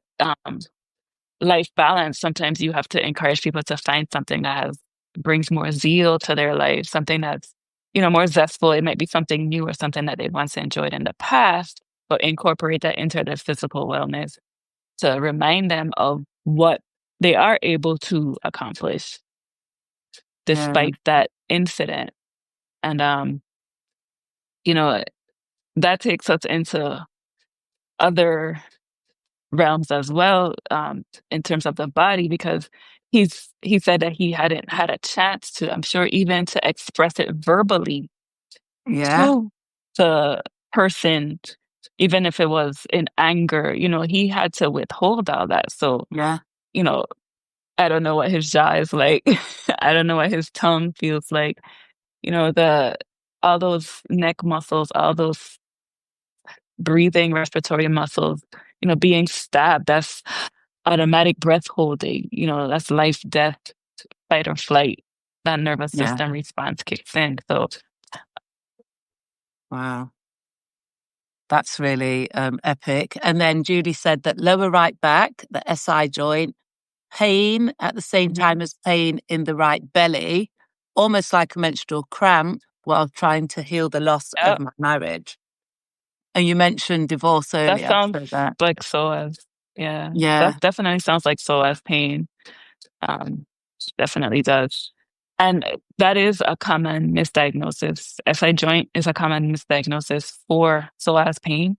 life balance, sometimes you have to encourage people to find something that brings more zeal to their life, something that's, more zestful. It might be something new or something that they once enjoyed in the past, but incorporate that into their physical wellness to remind them of what they are able to accomplish yeah, despite that incident. And you know, that takes us into other realms as well, in terms of the body, because he said that he hadn't had a chance to, I'm sure, even to express it verbally yeah, to the person, even if it was in anger, he had to withhold all that. So, yeah, you know, I don't know what his jaw is like. I don't know what his tongue feels like. The all those neck muscles, all those breathing respiratory muscles, being stabbed, that's automatic breath holding, that's life, death, fight or flight. That nervous yeah. system response kicks in. So, Wow. That's really epic. And then Judy said that lower right back, the SI joint, pain at the same mhm. time as pain in the right belly, almost like a menstrual cramp while trying to heal the loss of Yep, my marriage. And you mentioned divorce that earlier. sounds So that, like psoas. Yeah, yeah, that definitely sounds like psoas pain. Um, definitely does. And that is a common misdiagnosis. SI joint is a common misdiagnosis for psoas pain.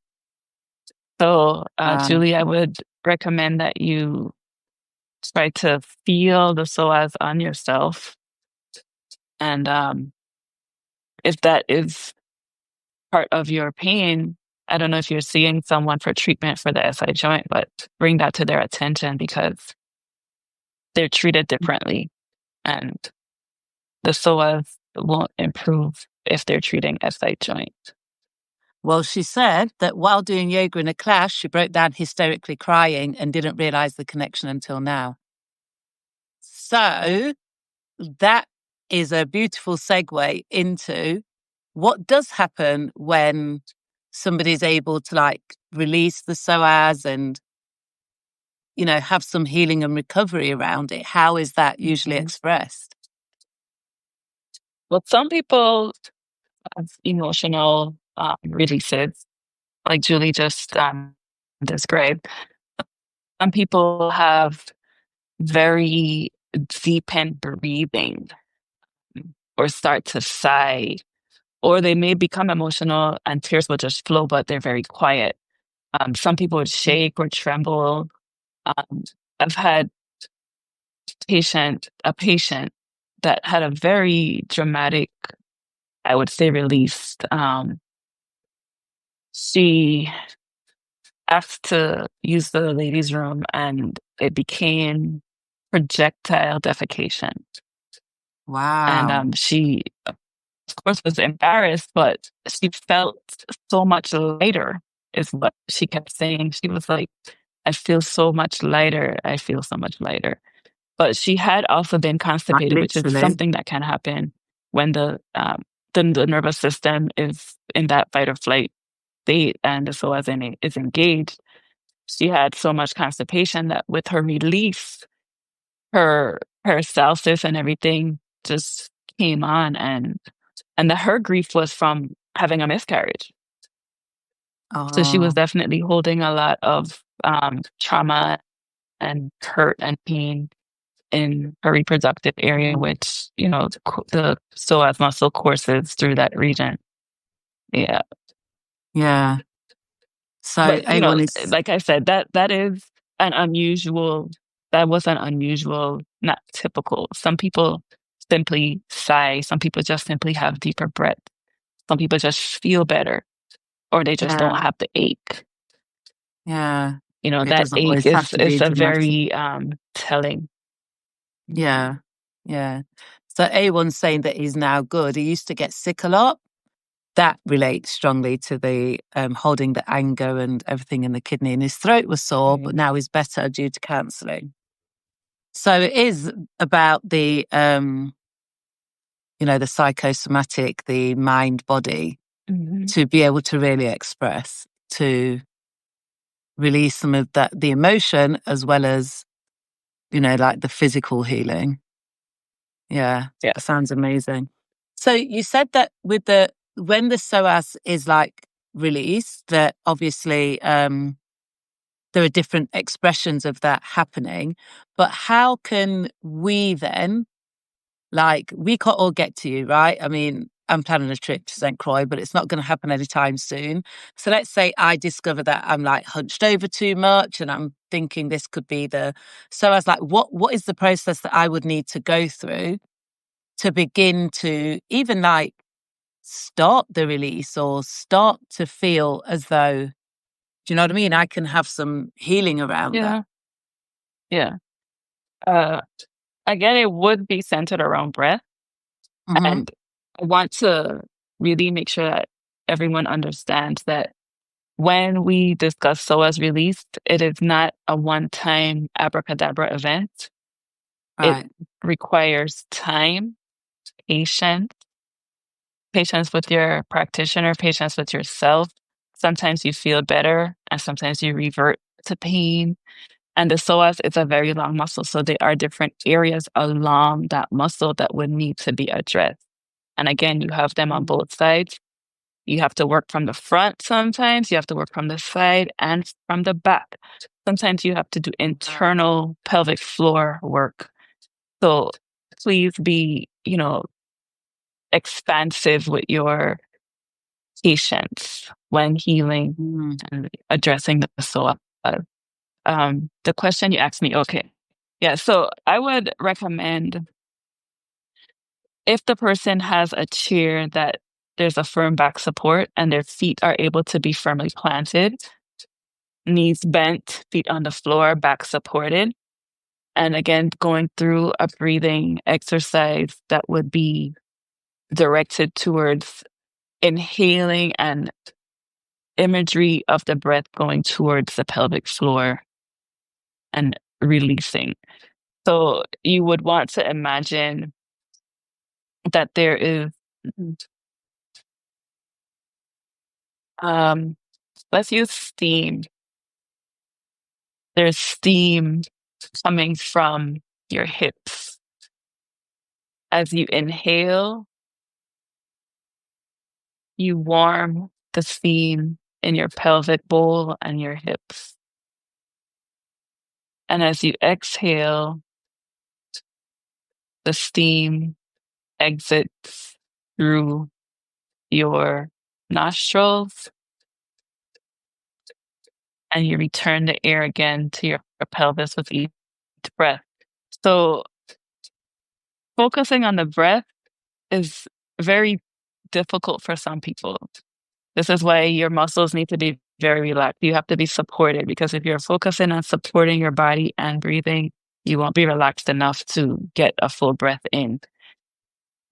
So, uh, Julie, I would recommend that you try to feel the psoas on yourself. And if that is part of your pain, I don't know if you're seeing someone for treatment for the SI joint, but bring that to their attention because they're treated differently and the psoas won't improve if they're treating SI joint. well, she said that while doing yoga in a class, she broke down hysterically crying and didn't realize the connection until now. So that is a beautiful segue into what does happen when somebody's able to release the psoas and have some healing and recovery around it. How is that usually Mhm. expressed? Well, some people have emotional releases, like Julie just described. Some people have very deepened breathing or start to sigh, or they may become emotional and tears will just flow, but they're very quiet. Some people would shake or tremble. Um, I've had a patient that had a very dramatic, I would say, release. She asked to use the ladies' room and it became projectile defecation. And Wow. she, of course, was embarrassed, but she felt so much lighter, is what she kept saying. She was like, I feel so much lighter. I feel so much lighter. But she had also been Like constipated, which is literally. something that can happen when the nervous system is in that fight or flight state and the psoas is engaged. She had so much constipation that with her release, her celsus and everything just came on, and her grief was from having a miscarriage. So she was Oh, definitely holding a lot of trauma and hurt and pain in her reproductive area, mm, which, the psoas muscle courses through that region. Yeah. yeah. So But, A1 is, like I said, that is an unusual, that was an unusual, not typical. Some people simply sigh. Some people just simply have deeper breath. Some people just feel better, or they just don't yeah, have the ache. yeah. It That doesn't ache always have is to be is a dramatic. very telling. Yeah, yeah. So A1's saying that he's now good. He used to get sick a lot. That relates strongly to the holding the anger and everything in the kidney. And his throat was sore, but Mm, now he's better due to counselling. So it is about the psychosomatic, the mind body, mhm. to be able to really express, to release some of that, the emotion, as well as, like the physical healing. Yeah, that Yes. sounds amazing. So you said that when the psoas is like released, that obviously there are different expressions of that happening. But how can we then, like, we can't all get to you, right? I mean, I'm planning a trip to St. Croix, but it's not going to happen anytime soon. So let's say I discover that I'm like hunched over too much and I'm thinking this could be so I was like, what is the process that I would need to go through to begin to even like start the release or start to feel as though, do you know what I mean? I can have some healing around that. Yeah. Yeah. Uh, Again, it would be centered around breath. Hmm. And I want to really make sure that everyone understands that when we discuss SOAS released, it is not a one-time abracadabra event. It Right. requires time, patience, patience with your practitioner, patience with yourself. Sometimes you feel better, and sometimes you revert to pain. And the psoas is a very long muscle, so there are different areas along that muscle that would need to be addressed. And again, you have them on Mm. both sides. You have to work from the front sometimes, you have to work from the side and from the back. Sometimes you have to do Wow. internal pelvic floor work. So please be, expansive with your patients when healing Mm. and addressing the psoas. The question you asked me, okay. Yeah, so I would recommend, if the person has a chair that there's a firm back support and their feet are able to be firmly planted, knees bent, feet on the floor, back supported. And again, going through a breathing exercise that would be directed towards inhaling and imagery of the breath going towards the pelvic floor and releasing. So you would want to imagine that there is, um, let's use steam. There's steam coming from your hips. As you inhale, you warm the steam in your pelvic bowl and your hips. And as you exhale, the steam exits through your nostrils and you return the air again to your pelvis with each breath. So focusing on the breath is very difficult for some people. This is why your muscles need to be very relaxed. You have to be supported, because if you're focusing on supporting your body and breathing, you won't be relaxed enough to get a full breath in.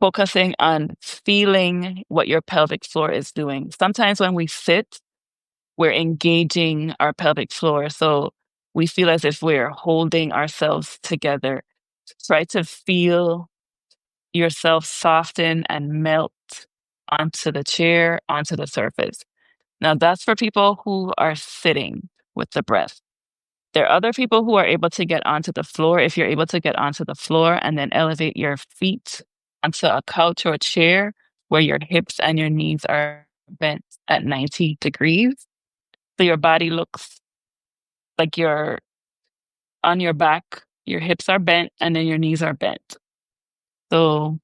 Focusing on feeling what your pelvic floor is doing. Sometimes when we sit, we're engaging our pelvic floor. So we feel as if we're holding ourselves together. Try to feel yourself soften and melt onto the chair, onto the surface. Now, that's for people who are sitting with the breath. There are other people who are able to get onto the floor. If you're able to get onto the floor and then elevate your feet onto a couch or a chair where your hips and your knees are bent at 90 degrees. So your body looks like you're on your back, your hips are bent, and then your knees are bent. So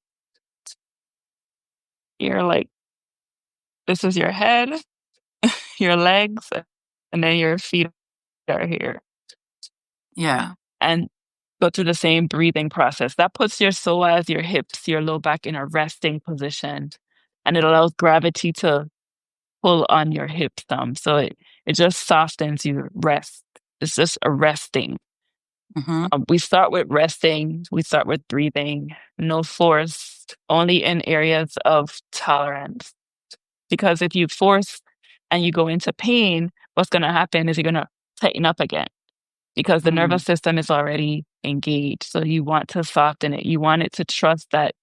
you're like, this is your head, your legs, and then your feet are here. Yeah. And go through the same breathing process. That puts your psoas, your hips, your low back in a resting position, and it allows gravity to pull on your hip thumb. So it just softens you rest. It's just a resting. Mm-hmm. We start with resting, we start with breathing, no force, only in areas of tolerance. Because if you force and you go into pain, what's going to happen is you're going to tighten up again because the Mm. nervous system is already engaged. So you want to soften it. You want it to trust that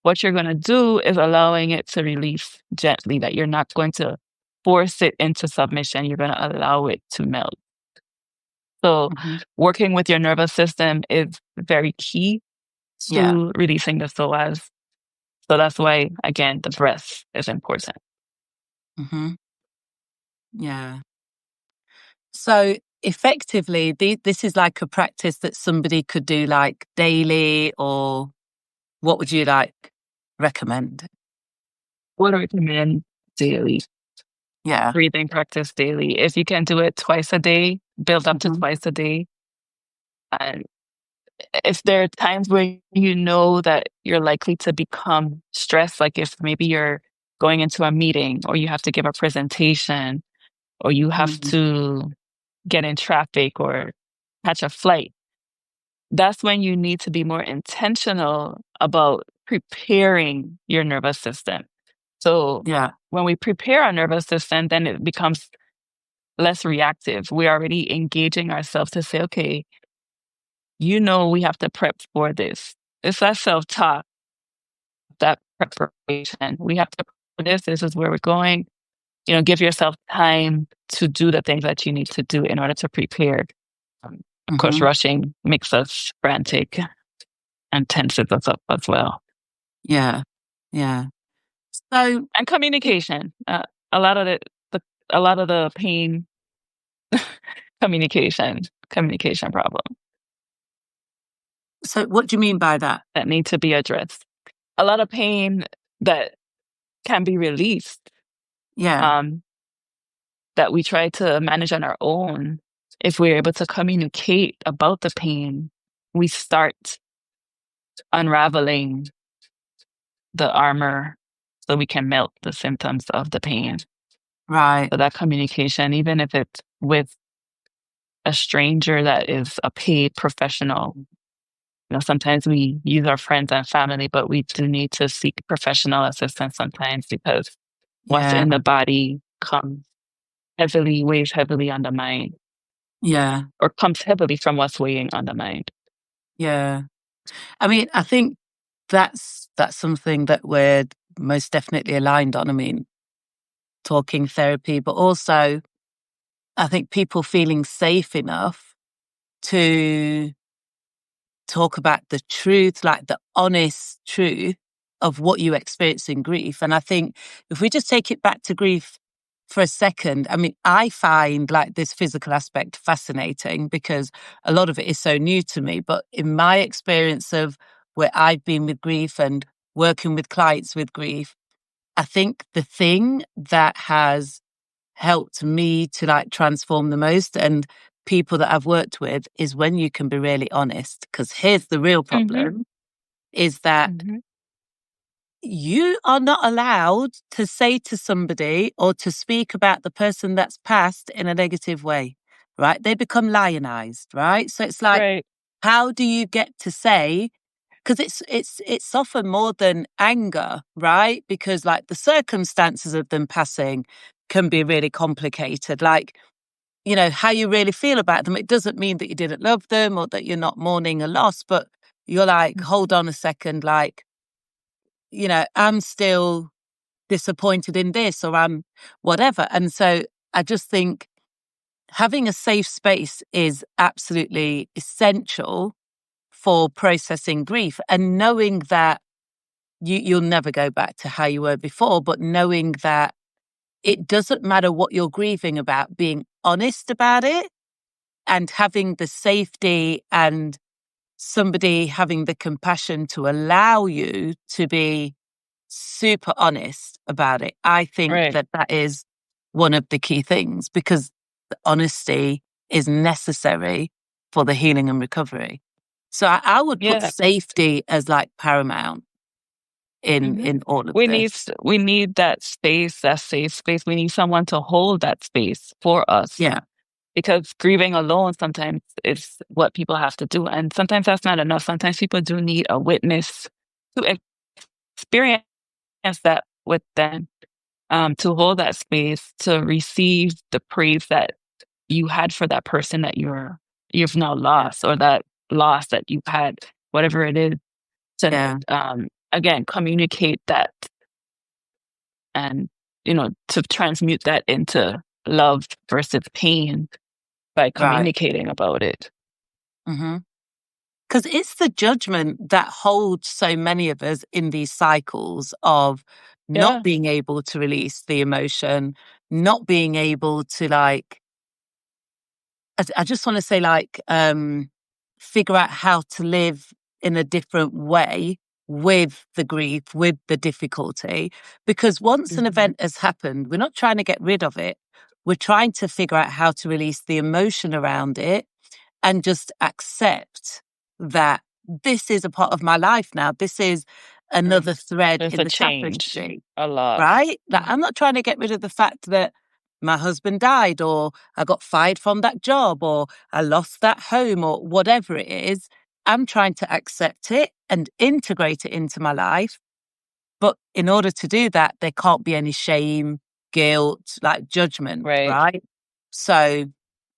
what you're going to do is allowing it to release gently, that you're not going to force it into submission. You're going to allow it to melt. So Mm-hmm. working with your nervous system is very key Yeah. to releasing the psoas. So that's why, again, the breath is important. Mm-hmm. Yeah. So effectively, this is like a practice that somebody could do like daily, or what would you like recommend? Would recommend daily Yeah. breathing practice daily. If you can do it twice a day, build up to Mm-hmm. twice a day. And if there are times where you know that you're likely to become stressed, like if maybe you're going into a meeting or you have to give a presentation or you have Mm-hmm. to get in traffic or catch a flight, that's when you need to be more intentional about preparing your nervous system. So Yeah. when we prepare our nervous system, then it becomes less reactive. We're already engaging ourselves to say, okay, we have to prep for this. It's that self talk, that preparation. We have to prep for this. This is where we're going. Give yourself time to do the things that you need to do in order to prepare. Of course, Mm-hmm. rushing makes us frantic and tenses us up as well. Yeah. Yeah. So, And it- communication. A lot of the a lot of the pain, communication problem so what do you mean by that? that need to be addressed. A lot of pain that can be released, Yeah. um, that we try to manage on our own. If we're able to communicate about the pain, we start unraveling the armor so we can melt the symptoms of the pain. Right. So that communication, even if it's with a stranger that is a paid professional, sometimes we use our friends and family, but we do need to seek professional assistance sometimes because what's Yeah. in the body weighs heavily on the mind, Yeah. or comes heavily from what's weighing on the mind. Yeah. I mean, I think that's something that we're most definitely aligned on. I mean, talking therapy, but also I think people feeling safe enough to talk about the truth, like the honest truth of what you experience in grief. And I think if we just take it back to grief for a second, I mean, I find like this physical aspect fascinating because a lot of it is so new to me. But in my experience of where I've been with grief and working with clients with grief, I think the thing that has helped me to like transform the most and people that I've worked with is when you can be really honest. Because here's the real Hmm. problem is that Hmm. you are not allowed to say to somebody or to speak about the person that's passed in a negative way, right? They become lionized, right? So it's like, Right. how do you get to say, because it's often more than anger, right? Because like the circumstances of them passing can be really complicated. Like, how you really feel about them. It doesn't mean that you didn't love them or that you're not mourning a loss, but you're like, hold on a second, like, I'm still disappointed in this or I'm whatever. And so I just think having a safe space is absolutely essential for processing grief, and knowing that you'll never go back to how you were before, but knowing that it doesn't matter what you're grieving about, being honest about it and having the safety and somebody having the compassion to allow you to be super honest about it. I think Right. that that is one of the key things, because the honesty is necessary for the healing and recovery. So I would put Yeah. safety as like paramount Hmm. in all of We need this. we need that space, that safe space. We need someone to hold that space for us, Yeah, because grieving alone sometimes is what people have to do, and sometimes that's not enough. Sometimes people do need a witness to experience that with them, to hold that space, to receive the praise that you had for that person that you've now yeah, lost, or that loss that you had, whatever it is, to yeah, again communicate that, and to transmute that into love versus pain by right. communicating about it. Mm-hmm. Because it's the judgment that holds so many of us in these cycles of not Yeah. being able to release the emotion, not being able to like, I just want to say like, figure out how to live in a different way with the grief, with the difficulty. Because once an Hmm. event has happened, we're not trying to get rid of it. We're trying to figure out how to release the emotion around it and just accept that this is a part of my life now. This is Right. another thread There's in a the change, tapestry, a loss. right? Like, I'm not trying to get rid of the fact that my husband died, or I got fired from that job, or I lost that home, or whatever it is. I'm trying to accept it and integrate it into my life. But in order to do that, there can't be any shame, guilt, like judgment, Right. right? So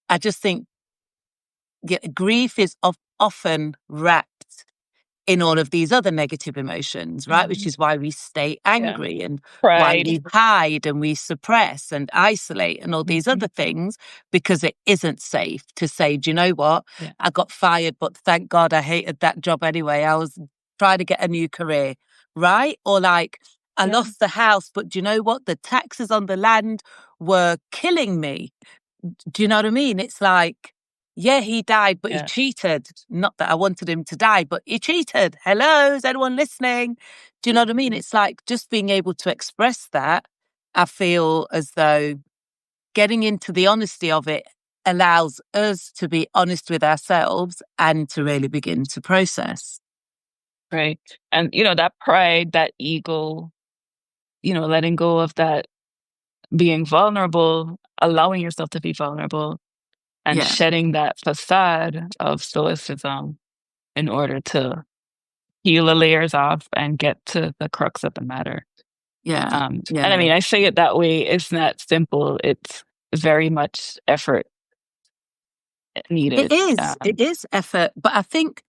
I just think, yeah, grief is often wrapped in all of these other negative emotions, right? Which Hmm. is why we stay Yeah. angry and why Pride. we hide and we suppress and isolate and all these Hmm. other things, because it isn't safe to say, do you know what? Yeah. I got fired, but thank God I hated that job anyway. I was trying to get a new career, right? Or like, I Yeah. lost the house, but do you know what? The taxes on the land were killing me. Do you know what I mean? It's like, yeah, he died, but he Yeah. cheated. Not that I wanted him to die, but he cheated. Hello, is anyone listening? Do you know what I mean? It's like just being able to express that. I feel as though getting into the honesty of it allows us to be honest with ourselves and to really begin to process. Right. And that pride, that ego, letting go of that, being vulnerable, allowing yourself to be vulnerable, and Yeah, shedding that facade of stoicism in order to peel the layers off and get to the crux of the matter. yeah, And I yeah. mean, I say it that way. It's not simple. It's very much effort It needed. is. It is effort, but I think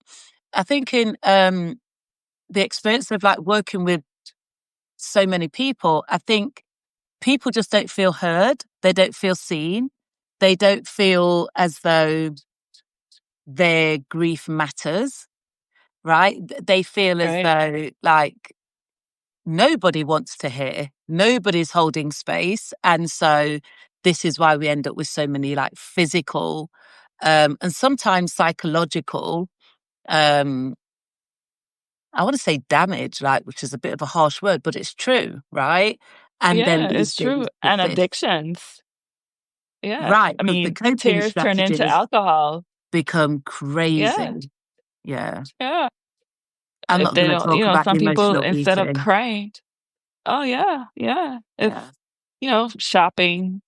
in the experience of like working with so many people, I think people just don't feel heard. They don't feel seen. They don't feel as though their grief matters, right? They feel as Right. though like nobody wants to hear, nobody's holding space. And so this is why we end up with so many like physical and sometimes psychological, um, I want to say damage, like, which is a bit of a harsh word, but it's true, right? And then Yeah, these it's things true. And persist. addictions. Yeah. Right, I because the mean, coping tears turn into strategies alcohol. become Yeah. crazy. Yeah. Yeah. I'm If not they going to don't, talk about some people, emotional instead of eating. crying, oh yeah, yeah. Yeah. If, shopping,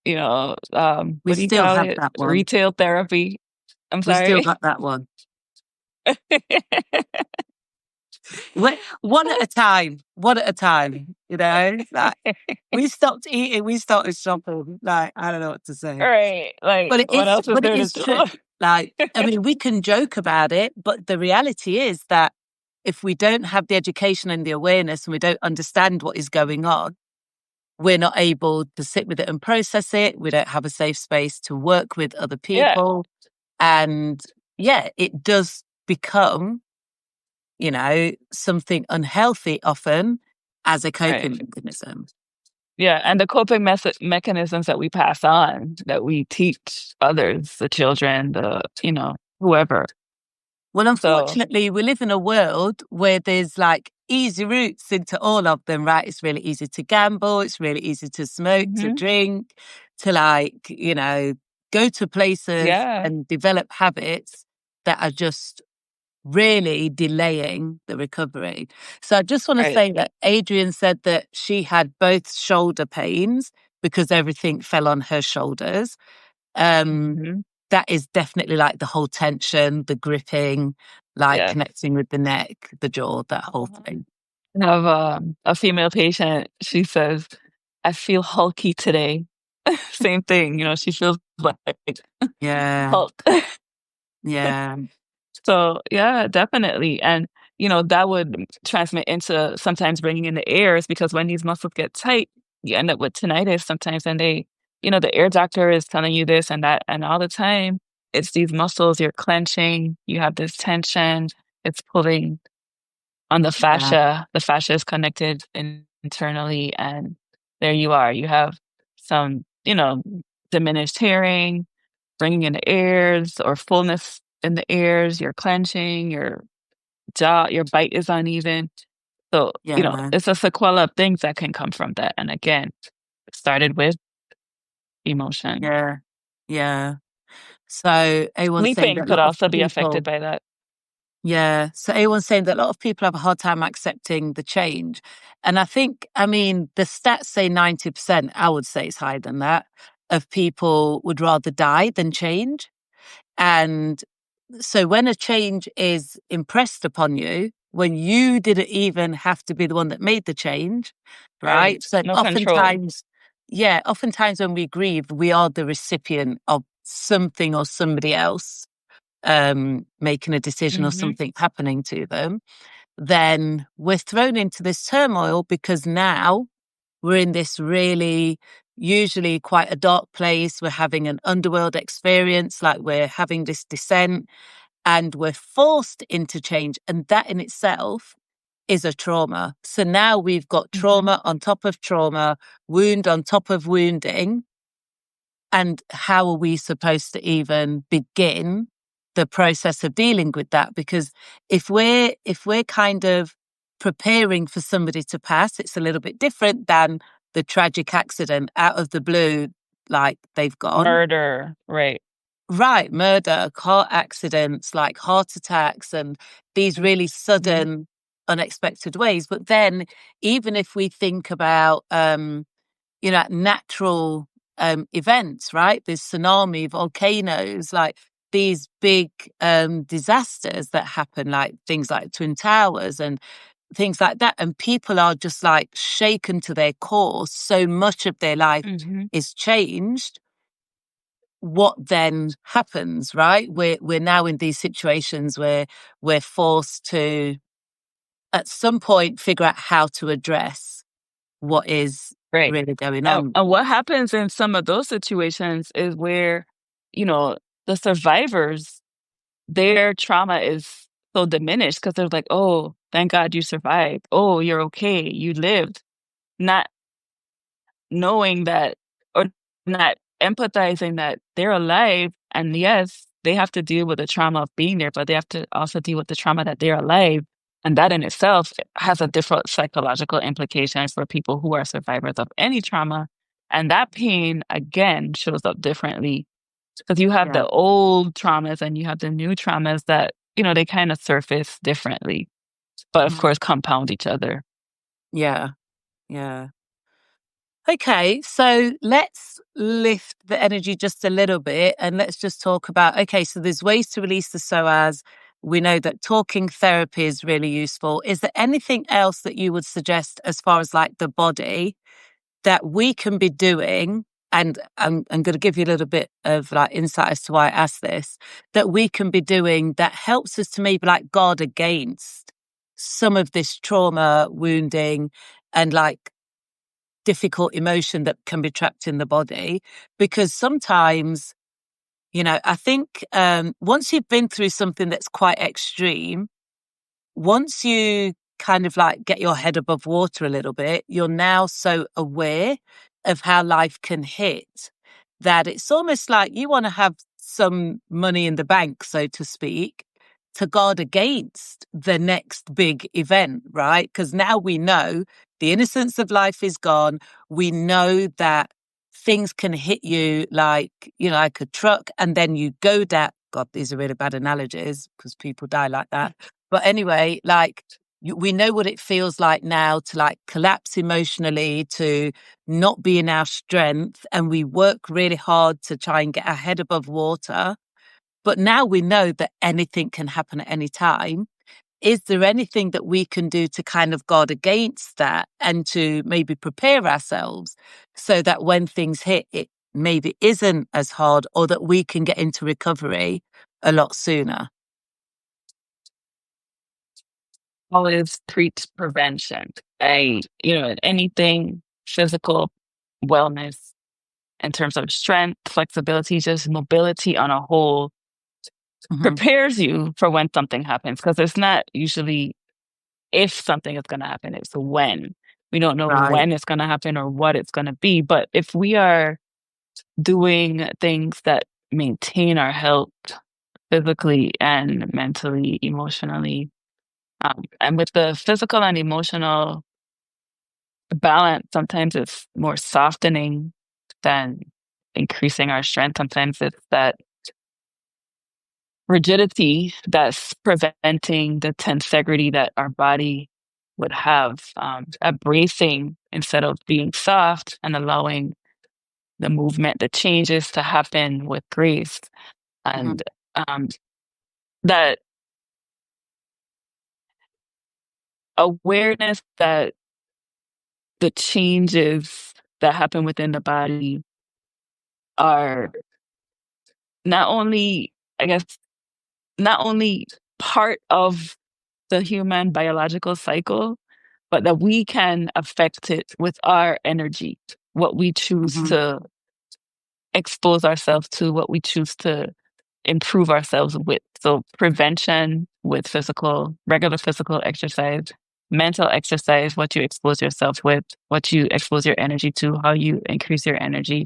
We what do you still call have it? that one. Retail therapy. I'm We still sorry. got that one. One at a time. One at a time. You know, like we stopped eating, we started shopping. Like, I don't know what to All say. right. Like, what else is But it there to is do? true. Like, I mean, we can joke about it, but the reality is that if we don't have the education and the awareness and we don't understand what is going on, we're not able to sit with it and process it. We don't have a safe space to work with other Yeah, people. And yeah, it does become, something unhealthy often as a right. coping mechanism. Yeah, and the coping mechanisms that we pass on, that we teach others, the children, whoever. Well, So, unfortunately, we live in a world where there's like easy routes into all of them, right? It's really easy to gamble. It's really easy to smoke, to mhm, drink, to go to places yeah, and develop habits that are just really delaying the recovery. So I just want to right. say that Adrian said that she had both shoulder pains because everything fell on her shoulders. Um, Mhm, that is definitely like the whole tension, the gripping, like yes. connecting with the neck, the jaw, that whole Uh-huh. thing. I have a female patient. She says, "I feel hulky today." Same thing, she feels like Yeah, Hulk. yeah, So yeah, definitely. And that would transmit into sometimes bringing in the airs, because when these muscles get tight, you end up with tinnitus sometimes. And the ear doctor is telling you this and that, and all the time it's these muscles you're clenching, you have this tension, it's pulling on the yeah, fascia. The fascia is connected internally, and there you are. You have some, diminished hearing, bringing in the ears, or fullness in the ears. You're clenching, your jaw, your bite is uneven. So, yeah, it's a sequela of things that can come from that. And again, it started with emotion. yeah, yeah. So everyone's saying Sleeping that a could lot of also be affected people, by that. yeah. So everyone's saying that a lot of people have a hard time accepting the change. And I mean, the stats say 90%, I would say it's higher than that, of people would rather die than change. And so when a change is impressed upon you, when you didn't even have to be the one that made the change, Right. right? So No control. oftentimes, yeah, oftentimes when we grieve, we are the recipient of something or somebody else making a decision or Hmm. something happening to them. Then we're thrown into this turmoil because now we're in this really, usually quite a dark place. We're having an underworld experience, like we're having this descent and we're forced into change. And that in itself is a trauma. So now we've got Hmm. trauma on top of trauma, wound on top of wounding. And how are we supposed to even begin the process of dealing with that? Because if we're kind of preparing for somebody to pass, it's a little bit different than the tragic accident out of the blue, like they've gone. Murder. Right. Right, murder, car accidents, like heart attacks, and these really Hmm. sudden, unexpected ways. But then, even if we think about, natural events, right? There's tsunami, volcanoes, like these big disasters that happen, like things like Twin Towers and things like that. And people are just like shaken to their core. So much of their life Hmm. is changed. What then happens, right? We're now in these situations where we're forced to, at some point, figure out how to address what is Right. really going And, on. and what happens in some of those situations is where, you know, the survivors, their trauma is so diminished because they're like, oh, thank God you survived. Oh, you're okay. You lived. Not knowing that, or not empathizing that they're alive. And yes, they have to deal with the trauma of being there, but they have to also deal with the trauma that they're alive. And that in itself has a different psychological implication for people who are survivors of any trauma. And that pain, again, shows up differently because you have Yeah, the old traumas and you have the new traumas that, they kind of surface differently, but of mm, course, compound each other. yeah, yeah. Okay, so let's lift the energy just a little bit and let's just talk about, okay, so there's ways to release the psoas. We know that talking therapy is really useful. Is there anything else that you would suggest as far as like the body that we can be doing? And I'm going to give you a little bit of like insight as to why I asked this, that we can be doing that helps us to maybe like guard against some of this trauma, wounding, and like difficult emotion that can be trapped in the body. Because sometimes, I think once you've been through something that's quite extreme, once you kind of like get your head above water a little bit, you're now so aware of how life can hit that it's almost like you want to have some money in the bank, so to speak, to guard against the next big event, right? Because now we know the innocence of life is gone. We know that things can hit you like, like a truck, and then you go down. God, these are really bad analogies because people die like that. But anyway, like we know what it feels like now to like collapse emotionally, to not be in our strength. And we work really hard to try and get our head above water. But now we know that anything can happen at any time. Is there anything that we can do to kind of guard against that and to maybe prepare ourselves so that when things hit, it maybe isn't as hard, or that we can get into recovery a lot sooner? Always preach prevention. Anything physical wellness in terms of strength, flexibility, just mobility on a whole Hmm. prepares you for when something happens. Because it's not usually if something is going to happen, it's when. We don't know Right. when it's going to happen or what it's going to be. But if we are doing things that maintain our health physically and mentally, emotionally, and with the physical and emotional balance, sometimes it's more softening than increasing our strength. Sometimes it's that rigidity that's preventing the tensegrity that our body would have, a bracing instead of being soft and allowing the movement, the changes to happen with grace. Hmm. And um, that awareness that the changes that happen within the body are not only, I guess, not only part of the human biological cycle, but that we can affect it with our energy, what we choose Hmm. to expose ourselves to, what we choose to improve ourselves with. So prevention with regular physical exercise, mental exercise, what you expose yourself with, what you expose your energy to, how you increase your energy.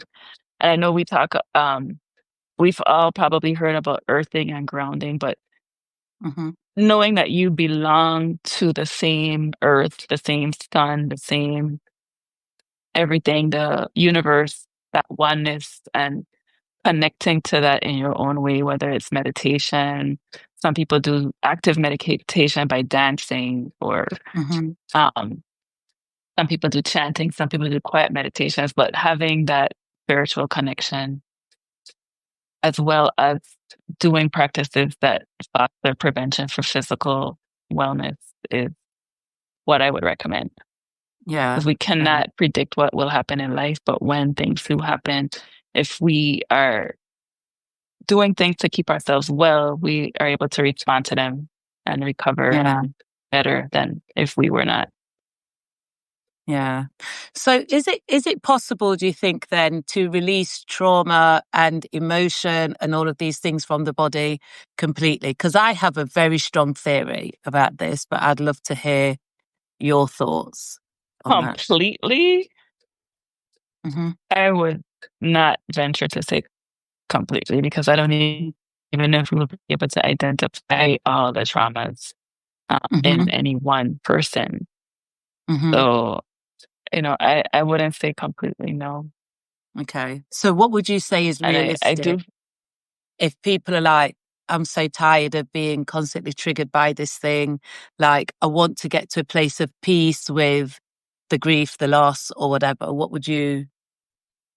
And I know we've all probably heard about earthing and grounding, but Hmm. knowing that you belong to the same earth, the same sun, the same everything, the universe, that oneness, and connecting to that in your own way, whether it's meditation. Some people do active meditation by dancing, or Hmm. um, some people do chanting, some people do quiet meditations, but having that spiritual connection as well as doing practices that foster prevention for physical wellness is what I would recommend. Yeah. Because we Yeah. cannot predict what will happen in life, but when things do happen, if we are doing things to keep ourselves well, we are able to respond to them and recover Yeah. better than if we were not. Yeah. So is it possible, do you think, then, to release trauma and emotion and all of these things from the body completely? Because I have a very strong theory about this, but I'd love to hear your thoughts on that. Completely, Hmm. I would not venture to say completely because I don't even know if we will be able to identify all the traumas in Hmm. any one person. Hmm. So, I wouldn't say completely no. Okay. So what would you say is And I realistic do. if people are like, I'm so tired of being constantly triggered by this thing. Like, I want to get to a place of peace with the grief, the loss, or whatever. What would you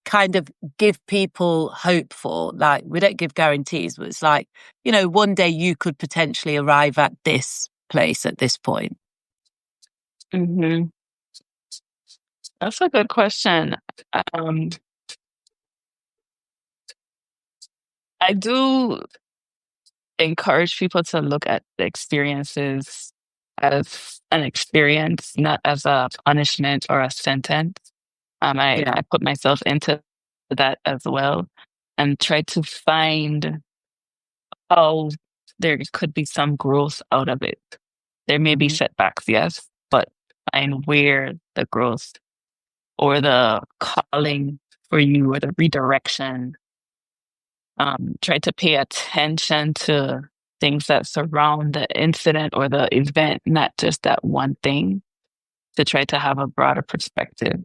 kind of give people hope for? Like, we don't give guarantees, but it's like, one day you could potentially arrive at this place at this point. Mhm. That's a good question. Um, I do encourage people to look at the experiences as an experience, not as a punishment or a sentence. Yeah. I put myself into that as well and try to find how there could be some growth out of it. There may be Hmm. setbacks, yes, but find where the growth or the calling for you or the redirection. Try to pay attention to things that surround the incident or the event, not just that one thing, to try to have a broader perspective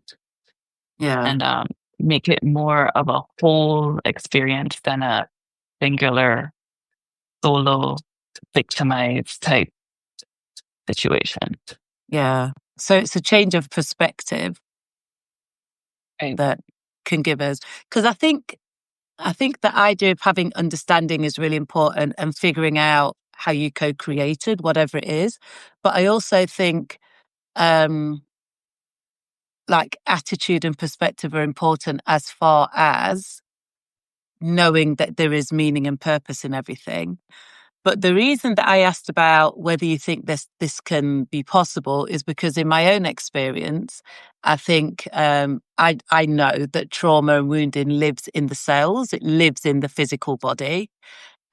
Yeah. and make it more of a whole experience than a singular solo victimized type situation. Yeah. So it's a change of perspective Right. that can give us, because I think the idea of having understanding is really important and figuring out how you co-created whatever it is. But I also think um like attitude and perspective are important as far as knowing that there is meaning and purpose in everything. But the reason that I asked about whether you think this can be possible is because in my own experience, I think I know that trauma and wounding lives in the cells. It lives in the physical body,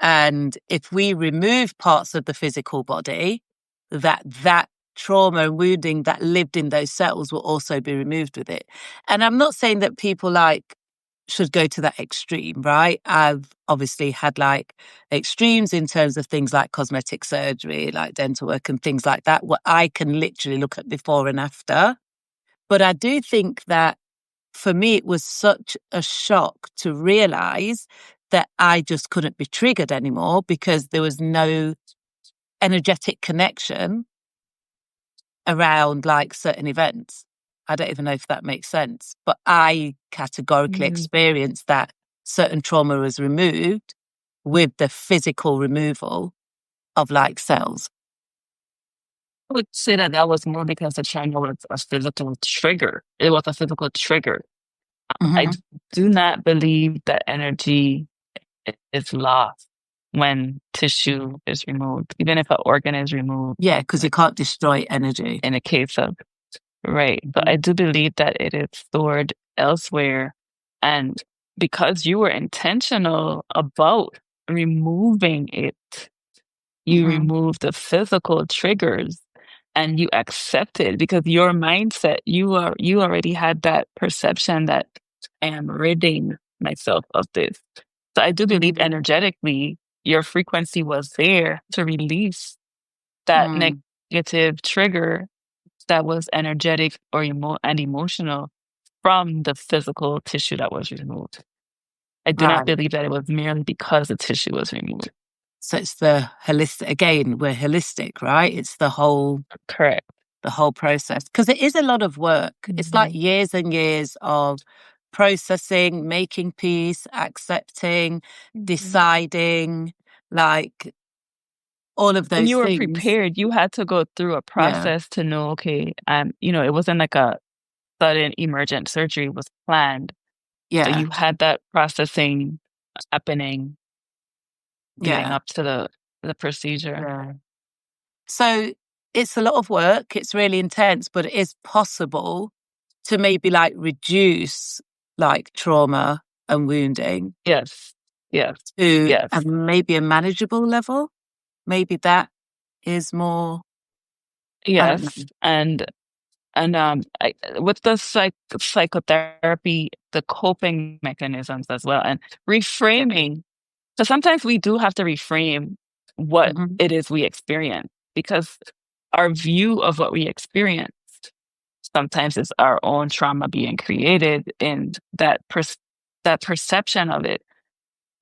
and if we remove parts of the physical body, that trauma and wounding that lived in those cells will also be removed with it. And I'm not saying that people like should go to that extreme, right? I've obviously had like extremes in terms of things like cosmetic surgery, like dental work and things like that, what I can literally look at before and after. But I do think that for me, it was such a shock to realize that I just couldn't be triggered anymore because there was no energetic connection around like certain events. I don't even know if that makes sense, but I categorically Mm. experienced that certain trauma was removed with the physical removal of like cells. I would say that that was more because the trauma was a physical trigger. It was a physical trigger. Hmm. Do not believe that energy is lost when tissue is removed, even if an organ is removed, Yeah, because you like can't destroy energy. in a case of, right. But I Mhm. do believe that it is stored elsewhere. And because you were intentional about removing it, you Mhm. remove the physical triggers and you accept it because your mindset, you already had that perception that I am ridding myself of this. So I do believe Mhm. energetically your frequency was there to release that Mm. negative trigger that was energetic or and emotional from the physical tissue that was removed. I do not Right. believe that it was merely because the tissue was removed. So it's the holistic, again, we're holistic, right? It's Correct. the whole process because it is a lot of work. It's like Mhm. years and years of processing, making peace, accepting, Mhm. deciding, like all of And those you were things. prepared. You had to go through a Yeah. process to know, okay, it wasn't like a sudden emergent surgery, it was planned. So Yeah. you had that processing happening leading Yeah. up to the procedure. Yeah. So it's a lot of work. It's really intense, but it is possible to maybe like reduce like trauma and wounding Yes. Yes. to a Yes. maybe a manageable level. Maybe that is more, I don't Yes. know. With the psychotherapy, the coping mechanisms as well, and reframing. So sometimes we do have to reframe what Mhm. it is we experience because our view of what we experience sometimes is our own trauma being created in that perception of it.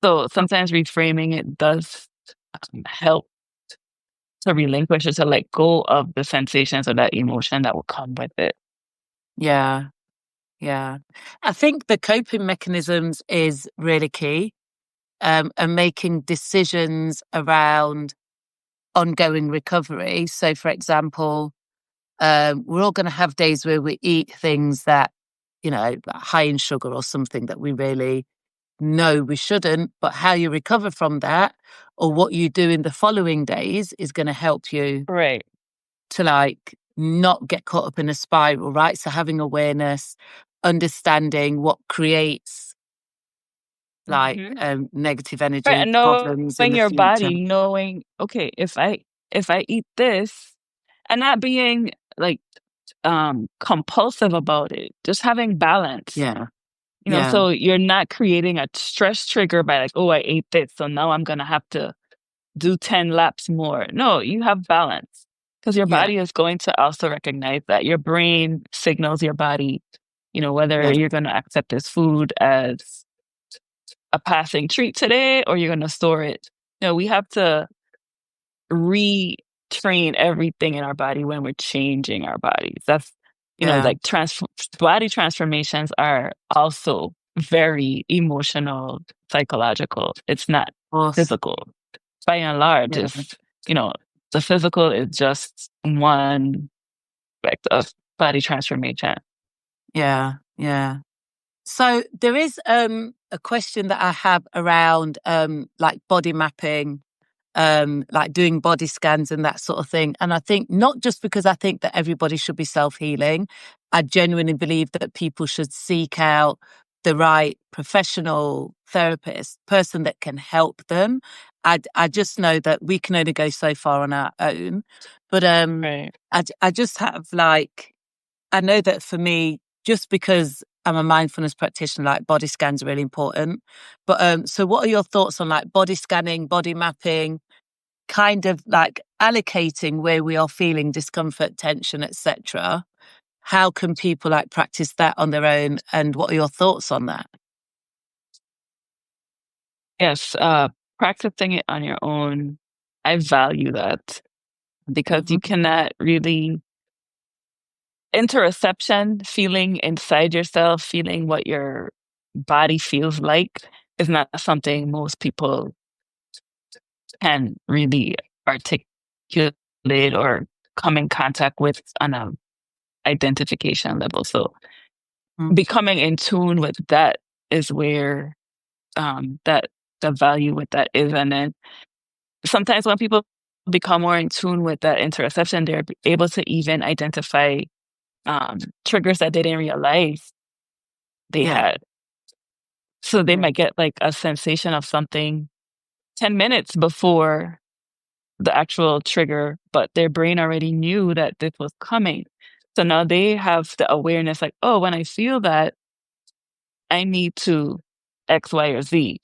So sometimes reframing it does help to relinquish or to let go of the sensations or that emotion that will come with it. Yeah, yeah. I think the coping mechanisms is really key, and making decisions around ongoing recovery. So, for example, we're all going to have days where we eat things that, like high in sugar or something that we really know we shouldn't, but how you recover from that or what you do in the following days is going to help you Right. to like not get caught up in a spiral, right? So having awareness. understanding what creates like Hmm. negative Right. energy And problems in knowing the your future. body, knowing, okay, if I eat this, and not being like compulsive about it, just having balance. Yeah, yeah, So you're not creating a stress trigger by like, oh, I ate this, so now I'm gonna have to do 10 laps more. No, you have balance because your yeah, body is going to also recognize that. Your brain signals your body, whether yeah, you're going to accept this food as a passing treat today or you're going to store it. No, we have to retrain everything in our body when we're changing our bodies. That's, yeah. like body transformations are also very emotional, psychological. It's not Of course. physical. By and large, Yeah, is, you know, the physical is just one aspect of body transformation. yeah, yeah. So there is a question that I have around like body mapping, like doing body scans and that sort of thing. And I think not just because I think that everybody should be self-healing, I genuinely believe that people should seek out the right professional therapist, person that can help them. I just know that we can only go so far on our own. But Right. I just have like, I know that for me, just because I'm a mindfulness practitioner, like body scans are really important. But so what are your thoughts on like body scanning, body mapping, kind of like allocating where we are feeling discomfort, tension, etc.? How can people like practice that on their own? And what are your thoughts on that? Yes, practicing it on your own, I value that because you Hmm. cannot really interoception, feeling inside yourself, feeling what your body feels like is not something most people can really articulate or come in contact with on a identification level. So becoming in tune with that is where that the value with that is. And then sometimes when people become more in tune with that interoception, they're able to even identify triggers that they didn't realize they Yeah, had. So they yeah, might get like a sensation of something 10 minutes before the actual trigger, but their brain already knew that this was coming. So now they have the awareness like, oh, when I feel that, I need to X, Y, or Z.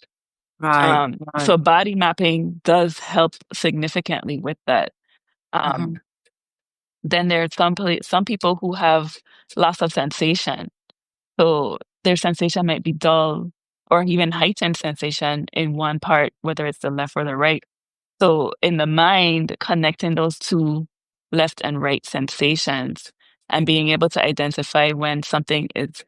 right, right. So body mapping does help significantly with that. Hmm. Um, then there's some people who have loss of sensation. So their sensation might be dull or even heightened sensation in one part, whether it's the left or the right. So in the mind, connecting those two left and right sensations and being able to identify when something is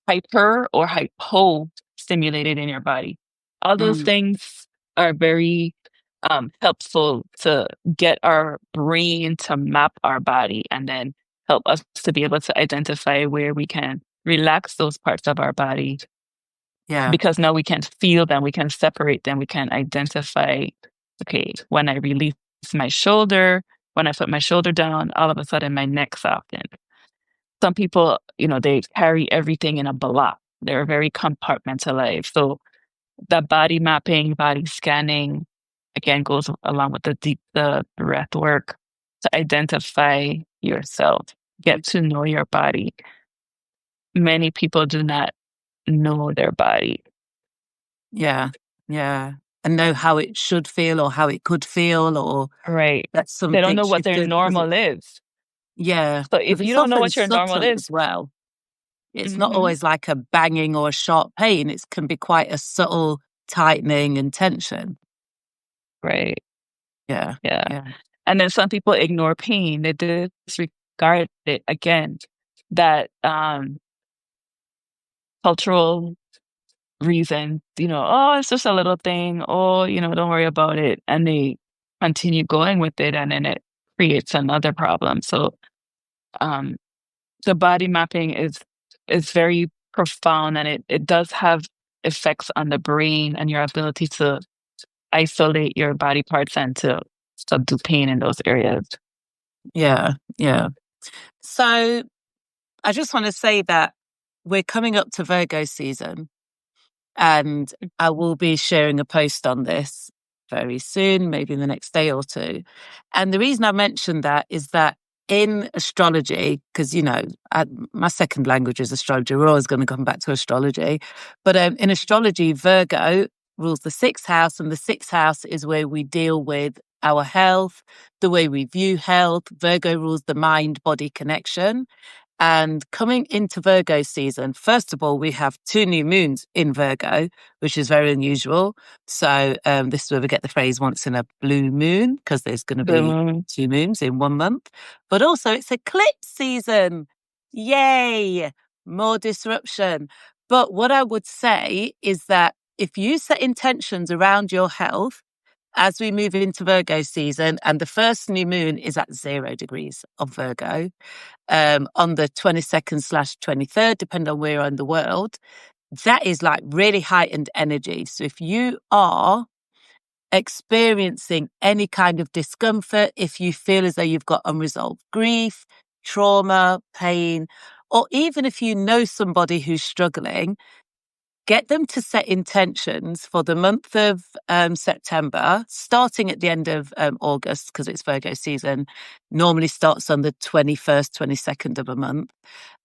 hyper or hypo stimulated in your body. All those Mm, things are very helpful to get our brain to map our body and then help us to be able to identify where we can relax those parts of our body yeah, because now we can feel them, we can separate them, we can identify, okay, when I release my shoulder, when I put my shoulder down, all of a sudden my neck softens. Some people, they carry everything in a block. They're very compartmentalized. So the body mapping, body scanning, again, goes along with the breath work to identify yourself, get to know your body. Many people do not know their body. yeah, yeah. And know how it should feel or how it could feel, or Right. that's They don't something know what their shifted because normal it's, is. yeah, So because if you it's don't know often what your normal subtle is, as well. It's not hmm always like a banging or a sharp pain. It can be quite a subtle tightening and tension. right. Yeah, Yeah. yeah, And then some people ignore pain. They disregard it again. That cultural reason, oh, it's just a little thing. Oh, don't worry about it. And they continue going with it and then it creates another problem. So um the body mapping is very profound and it does have effects on the brain and your ability to isolate your body parts and to subdue pain in those areas. yeah, yeah. So I just want to say that we're coming up to Virgo season, and I will be sharing a post on this very soon, maybe in the next day or two. And the reason I mentioned that is that in astrology, because, my second language is astrology, we're always going to come back to astrology. But in astrology, Virgo rules the sixth house, and the sixth house is where we deal with our health, the way we view health. Virgo rules the mind body connection. And coming into Virgo season, first of all, we have 2 new moons in Virgo, which is very unusual. So this is where we get the phrase once in a blue moon, because there's going to be The 2 moons in 1 month. But also it's eclipse season. Yay! More disruption. But what I would say is that if you set intentions around your health as we move into Virgo season, and the first new moon is at 0 degrees of Virgo, on the 22nd/23rd, depending on where you're in the world, that is like really heightened energy. So if you are experiencing any kind of discomfort, if you feel as though you've got unresolved grief, trauma, pain, or even if you know somebody who's struggling, get them to set intentions for the month of September, starting at the end of August, because it's Virgo season, normally starts on the 21st, 22nd of a month.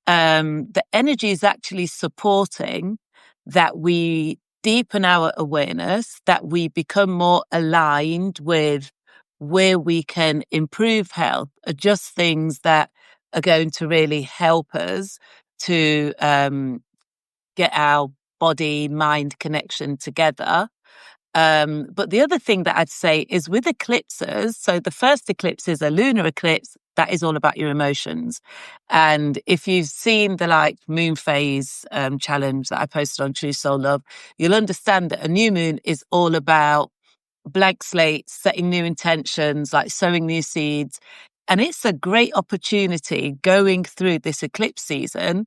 The energy is actually supporting that we deepen our awareness, that we become more aligned with where we can improve health, adjust things that are going to really help us to get our body mind connection together. But the other thing that I'd say is with eclipses, so the first eclipse is a lunar eclipse. That is all about your emotions. And if you've seen the moon phase challenge that I posted on True Soul Love, you'll understand that a new moon is all about blank slates, setting new intentions, like sowing new seeds. And it's a great opportunity going through this eclipse season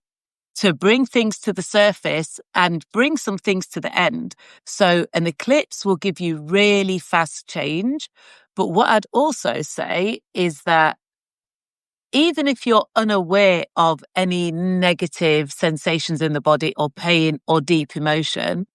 to bring things to the surface and bring some things to the end. So an eclipse will give you really fast change. But what I'd also say is that even if you're unaware of any negative sensations in the body or pain or deep emotion,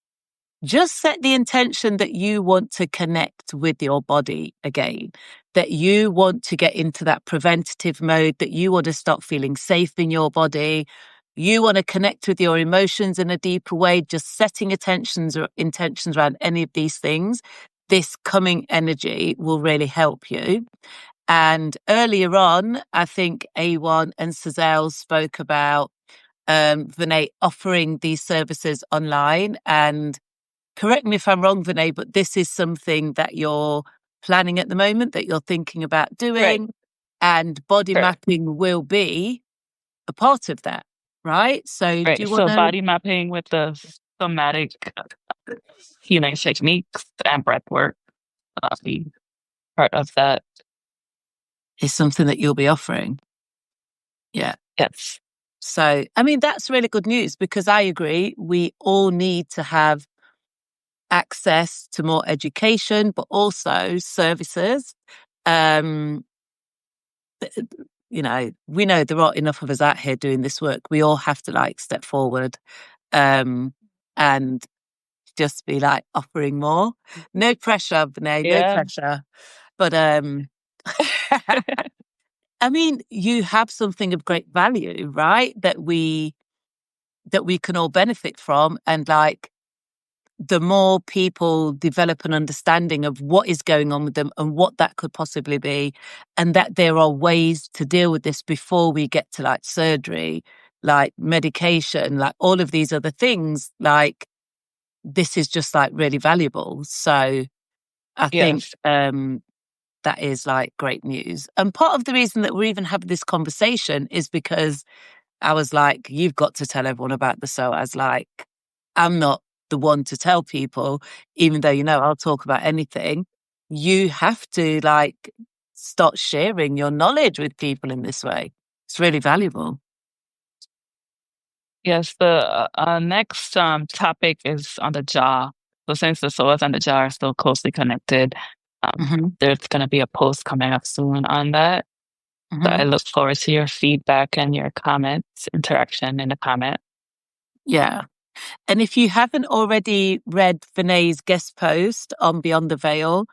just set the intention that you want to connect with your body again, that you want to get into that preventative mode, that you want to start feeling safe in your body. You want to connect with your emotions in a deeper way, just setting intentions around any of these things. This coming energy will really help you. And earlier on, I think A1 and Sazelle spoke about Vinay offering these services online. And correct me if I'm wrong, Vinay, but this is something that you're planning at the moment, that you're thinking about right, doing, and body correct, mapping will be a part of that, right? So do right. you want So to? body mapping with the somatic healing techniques and breath work be part of that. Is something that you'll be offering? Yeah. Yes, So, I mean, that's really good news, because I agree. We all need to have access to more education, but also services. Um, we know there aren't enough of us out here doing this work. We all have to step forward, um, and just be offering more. No pressure, Vinay, no yeah, pressure. But I mean, you have something of great value, right? That we can all benefit from. And the more people develop an understanding of what is going on with them and what that could possibly be, and that there are ways to deal with this before we get to surgery, medication, all of these other things, this is just really valuable. So I think yes, that is great news. And part of the reason that we're even having this conversation is because I was like, you've got to tell everyone about the SOAS. I'm not the one to tell people, even though, I'll talk about anything. You have to start sharing your knowledge with people in this way. It's really valuable. yes. The next topic is on the jaw. So since the psoas and the jaw are still closely connected, Hmm. there's going to be a post coming up soon on that. So I Hmm. look forward to your feedback and your comments, interaction in the comment. Yeah. And if you haven't already read Vinay's guest post on Beyond the Veil,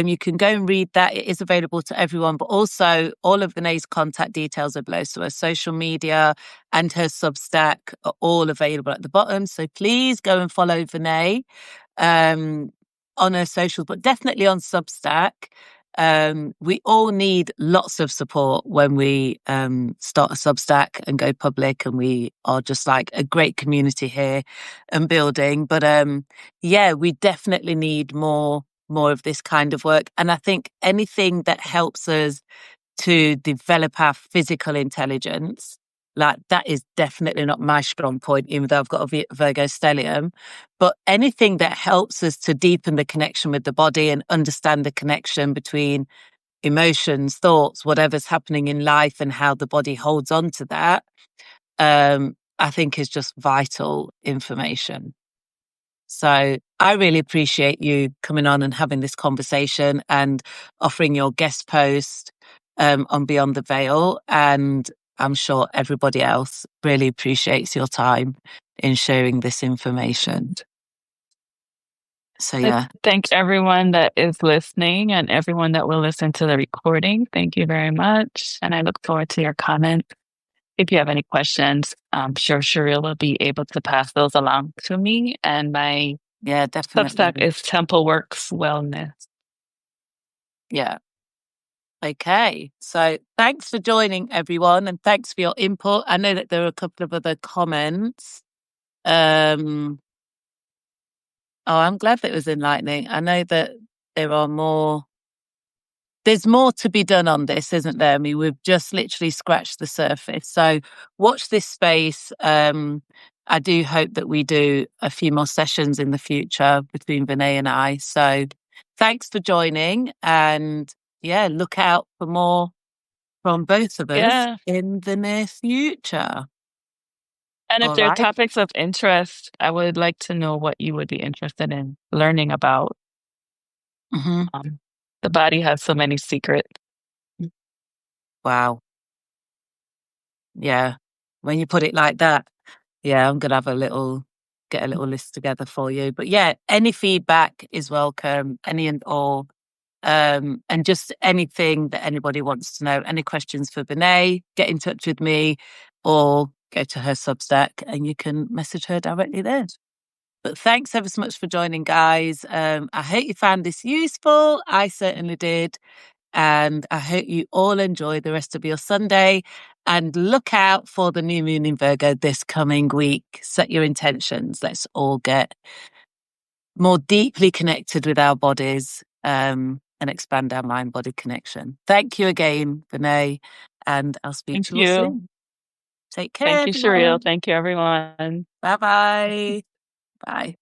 you can go and read that. It is available to everyone, but also all of Vinay's contact details are below. So her social media and her Substack are all available at the bottom. So please go and follow Vinay um, on her socials, but definitely on Substack. We all need lots of support when we start a Substack and go public, and we are just like a great community here and building. But yeah, we definitely need more of this kind of work. And I think anything that helps us to develop our physical intelligence, like that is definitely not my strong point, even though I've got a Virgo stellium. But anything that helps us to deepen the connection with the body and understand the connection between emotions, thoughts, whatever's happening in life and how the body holds on to that, I think is just vital information. So I really appreciate you coming on and having this conversation and offering your guest post on Beyond the Veil. And I'm sure everybody else really appreciates your time in sharing this information. So I yeah, thank everyone that is listening and everyone that will listen to the recording. Thank you very much. And I look forward to your comments. If you have any questions, I'm sure Shireen will be able to pass those along to me. And my yeah, Substack definitely. is Temple Works Wellness. Yeah. Okay. So thanks for joining everyone and thanks for your input. I know that there are a couple of other comments. Um, oh, I'm glad that it was enlightening. I know that there are more. There's more to be done on this, isn't there? I mean, we've just literally scratched the surface. So watch this space. I do hope that we do a few more sessions in the future between Vinay and I. So thanks for joining. And yeah, look out for more from both of us Yeah. in the near future. And if All there are right. topics of interest, I would like to know what you would be interested in learning about. Hmm. Um, the body has so many secrets. Wow. Yeah. When you put it like that, yeah, I'm gonna have get a little list together for you. But yeah, any feedback is welcome, any and all. And just anything that anybody wants to know, any questions for Benay, get in touch with me or go to her Substack and you can message her directly there. But thanks ever so much for joining, guys. I hope you found this useful. I certainly did. And I hope you all enjoy the rest of your Sunday and look out for the new moon in Virgo this coming week. Set your intentions. Let's all get more deeply connected with our bodies and expand our mind body connection. Thank you again, Vinay, and I'll speak Thank to you all you. soon. Take care, Thank you, Shireen. everyone. Thank you, everyone. Bye-bye. Bye.